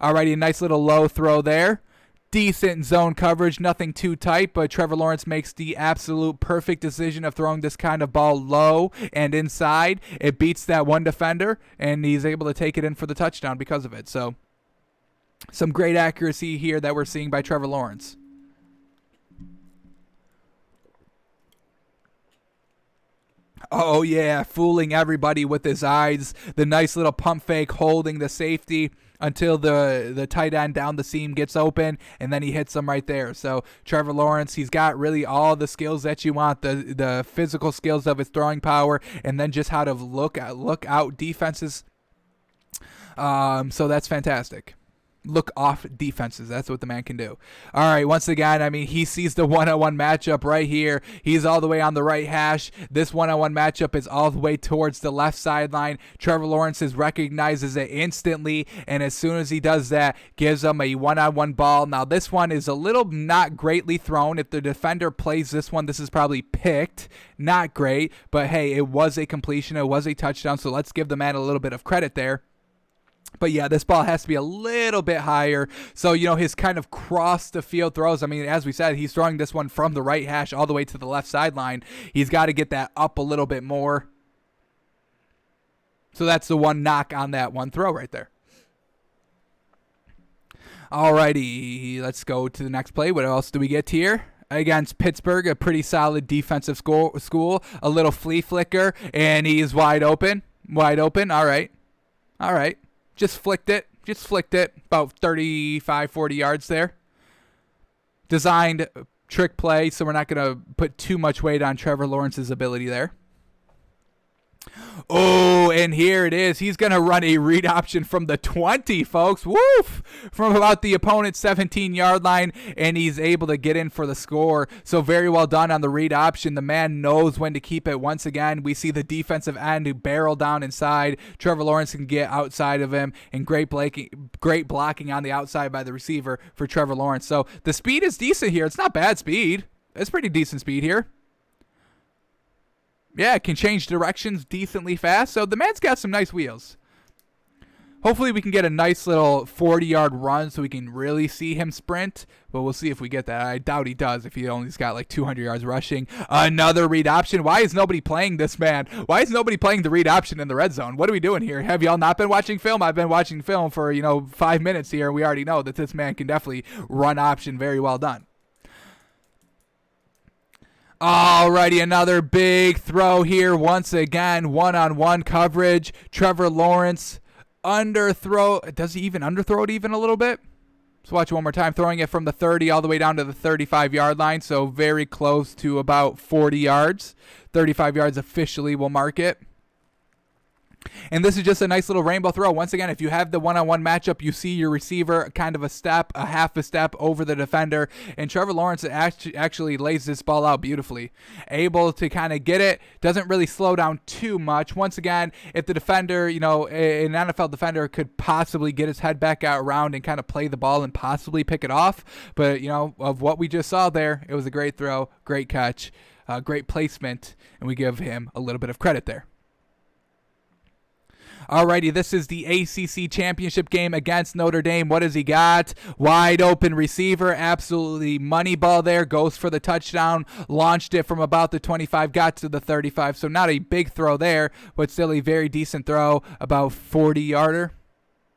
A: Alrighty, a nice little low throw there. Decent zone coverage, nothing too tight, but Trevor Lawrence makes the absolute perfect decision of throwing this kind of ball low and inside. It beats that one defender, and he's able to take it in for the touchdown because of it. So some great accuracy here that we're seeing by Trevor Lawrence. Oh, yeah, fooling everybody with his eyes. The nice little pump fake holding the safety until the tight end down the seam gets open, and then he hits them right there. So Trevor Lawrence, he's got really all the skills that you want, the physical skills of his throwing power, and then just how to look out defenses. So that's fantastic. Look off defenses. That's what the man can do. All right, once again, I mean, he sees the one-on-one matchup right here. He's all the way on the right hash. This one-on-one matchup is all the way towards the left sideline. Trevor Lawrence recognizes it instantly, and as soon as he does that, gives him a one-on-one ball. Now, this one is a little not greatly thrown. If the defender plays this one, this is probably picked. Not great, but hey, it was a completion. It was a touchdown, so let's give the man a little bit of credit there. But yeah, this ball has to be a little bit higher. So, his kind of cross the field throws. I mean, as we said, he's throwing this one from the right hash all the way to the left sideline. He's got to get that up a little bit more. So that's the one knock on that one throw right there. Alrighty, let's go to the next play. What else do we get here? Against Pittsburgh, a pretty solid defensive school. A little flea flicker, and he's wide open. Wide open. All right. Just flicked it. About 35, 40 yards there. Designed trick play, so we're not going to put too much weight on Trevor Lawrence's ability there. Oh, and here it is. He's going to run a read option from the 20, folks. Woof! From about the opponent's 17-yard line, and he's able to get in for the score. So very well done on the read option. The man knows when to keep it. Once again, we see the defensive end who barrel down inside. Trevor Lawrence can get outside of him, and great blocking on the outside by the receiver for Trevor Lawrence. So the speed is decent here. It's not bad speed. It's pretty decent speed here. Yeah, it can change directions decently fast. So the man's got some nice wheels. Hopefully we can get a nice little 40-yard run so we can really see him sprint. But we'll see if we get that. I doubt he does if he only's got like 200 yards rushing. Another read option. Why is nobody playing this, man? Why is nobody playing the read option in the red zone? What are we doing here? Have y'all not been watching film? I've been watching film for, 5 minutes here. We already know that this man can definitely run option. Very well done. Alrighty, another big throw here. Once again, one-on-one coverage. Trevor Lawrence underthrow. Does he even underthrow it even a little bit? Let's watch it one more time. Throwing it from the 30 all the way down to the 35-yard line. So very close to about 40 yards. 35 yards officially will mark it. And this is just a nice little rainbow throw. Once again, if you have the one-on-one matchup, you see your receiver kind of a half a step over the defender. And Trevor Lawrence actually lays this ball out beautifully. Able to kind of get it. Doesn't really slow down too much. Once again, if the defender, an NFL defender could possibly get his head back out around and kind of play the ball and possibly pick it off. But, of what we just saw there, it was a great throw, great catch, great placement. And we give him a little bit of credit there. Alrighty, this is the ACC championship game against Notre Dame. What has he got? Wide open receiver, absolutely money ball there. Goes for the touchdown, launched it from about the 25, got to the 35. So not a big throw there, but still a very decent throw, about 40-yarder.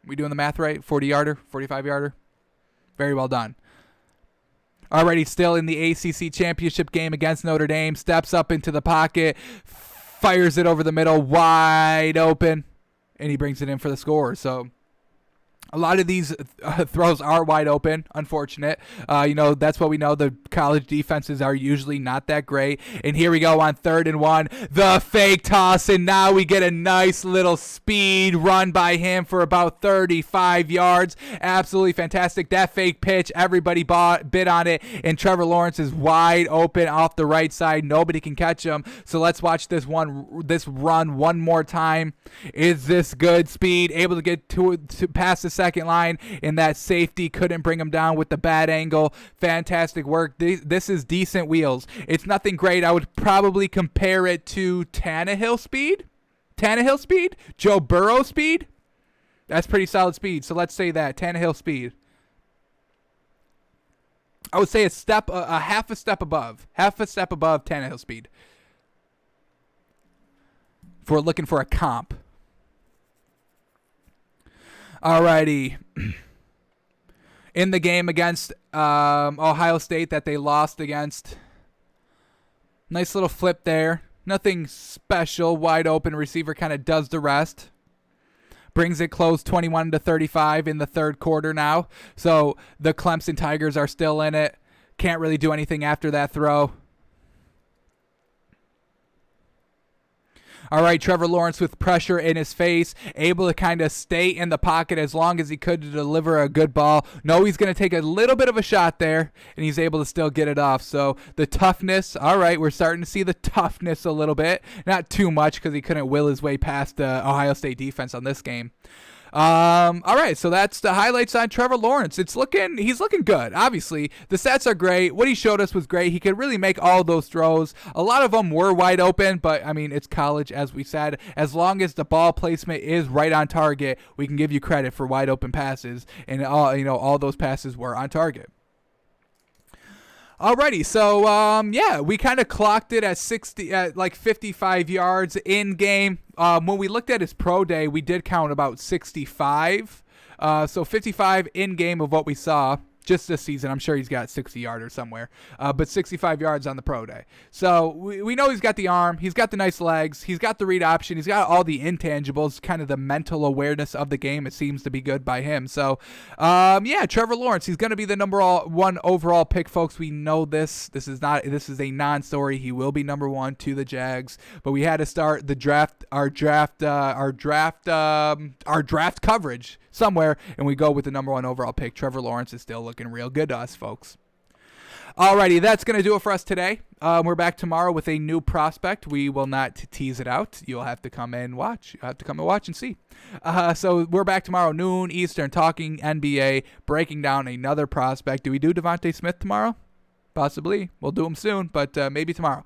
A: We doing the math right? 40-yarder, 45-yarder. Very well done. Already still in the ACC championship game against Notre Dame. Steps up into the pocket, fires it over the middle, wide open. And he brings it in for the score. So a lot of these throws are wide open, unfortunate. That's what we know. The college defenses are usually not that great. And here we go on 3rd and 1. The fake toss, and now we get a nice little speed run by him for about 35 yards. Absolutely fantastic. That fake pitch, everybody bid on it. And Trevor Lawrence is wide open off the right side. Nobody can catch him. So let's watch this run one more time. Is this good speed? Able to get to past the second line, and that safety couldn't bring him down with the bad angle. Fantastic work. This is decent wheels. It's nothing great. I would probably compare it to Tannehill speed. Joe Burrow speed. That's pretty solid speed. So let's say that Tannehill speed. I would say a half a step above Tannehill speed. If we're looking for a comp. Alrighty. In the game against Ohio State that they lost against. Nice little flip there. Nothing special. Wide open receiver kind of does the rest. Brings it close 21-35 in the third quarter now. So the Clemson Tigers are still in it. Can't really do anything after that throw. All right, Trevor Lawrence with pressure in his face, able to kind of stay in the pocket as long as he could to deliver a good ball. No, he's going to take a little bit of a shot there, and he's able to still get it off. So the toughness, all right, we're starting to see the toughness a little bit. Not too much because he couldn't will his way past the Ohio State defense on this game. All right, so that's the highlights on Trevor Lawrence. He's looking good. Obviously, the stats are great. What he showed us was great. He could really make all those throws. A lot of them were wide open, but I mean, it's college, as we said. As long as the ball placement is right on target, we can give you credit for wide open passes, and all those passes were on target. Alrighty, so we kind of clocked it at 55 yards in game. When we looked at his pro day, we did count about 65. So 55 in game of what we saw just this season. I'm sure he's got 60 yarders somewhere, but 65 yards on the pro day. So we know he's got the arm, he's got the nice legs, he's got the read option, he's got all the intangibles, kind of the mental awareness of the game. It seems to be good by him. So, Trevor Lawrence, he's going to be the number 1 overall pick, folks. We know this. This is a non-story. He will be number 1 to the Jags, but we had to start the draft, our draft coverage somewhere, and we go with the number 1 overall pick. Trevor Lawrence is still looking real good to us, folks. Alrighty, that's going to do it for us today. We're back tomorrow with a new prospect. We will not tease it out. You'll have to come and watch. You'll have to come and watch and see. So we're back tomorrow, noon Eastern, talking NBA, breaking down another prospect. Do we do Devontae Smith tomorrow? Possibly. We'll do him soon, but maybe tomorrow.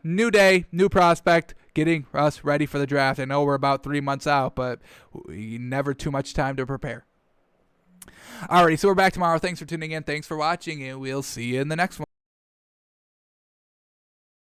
A: New day, new prospect, getting us ready for the draft. I know we're about 3 months out, but never too much time to prepare. Alrighty, so we're back tomorrow. Thanks for tuning in. Thanks for watching, and we'll see you in the next one.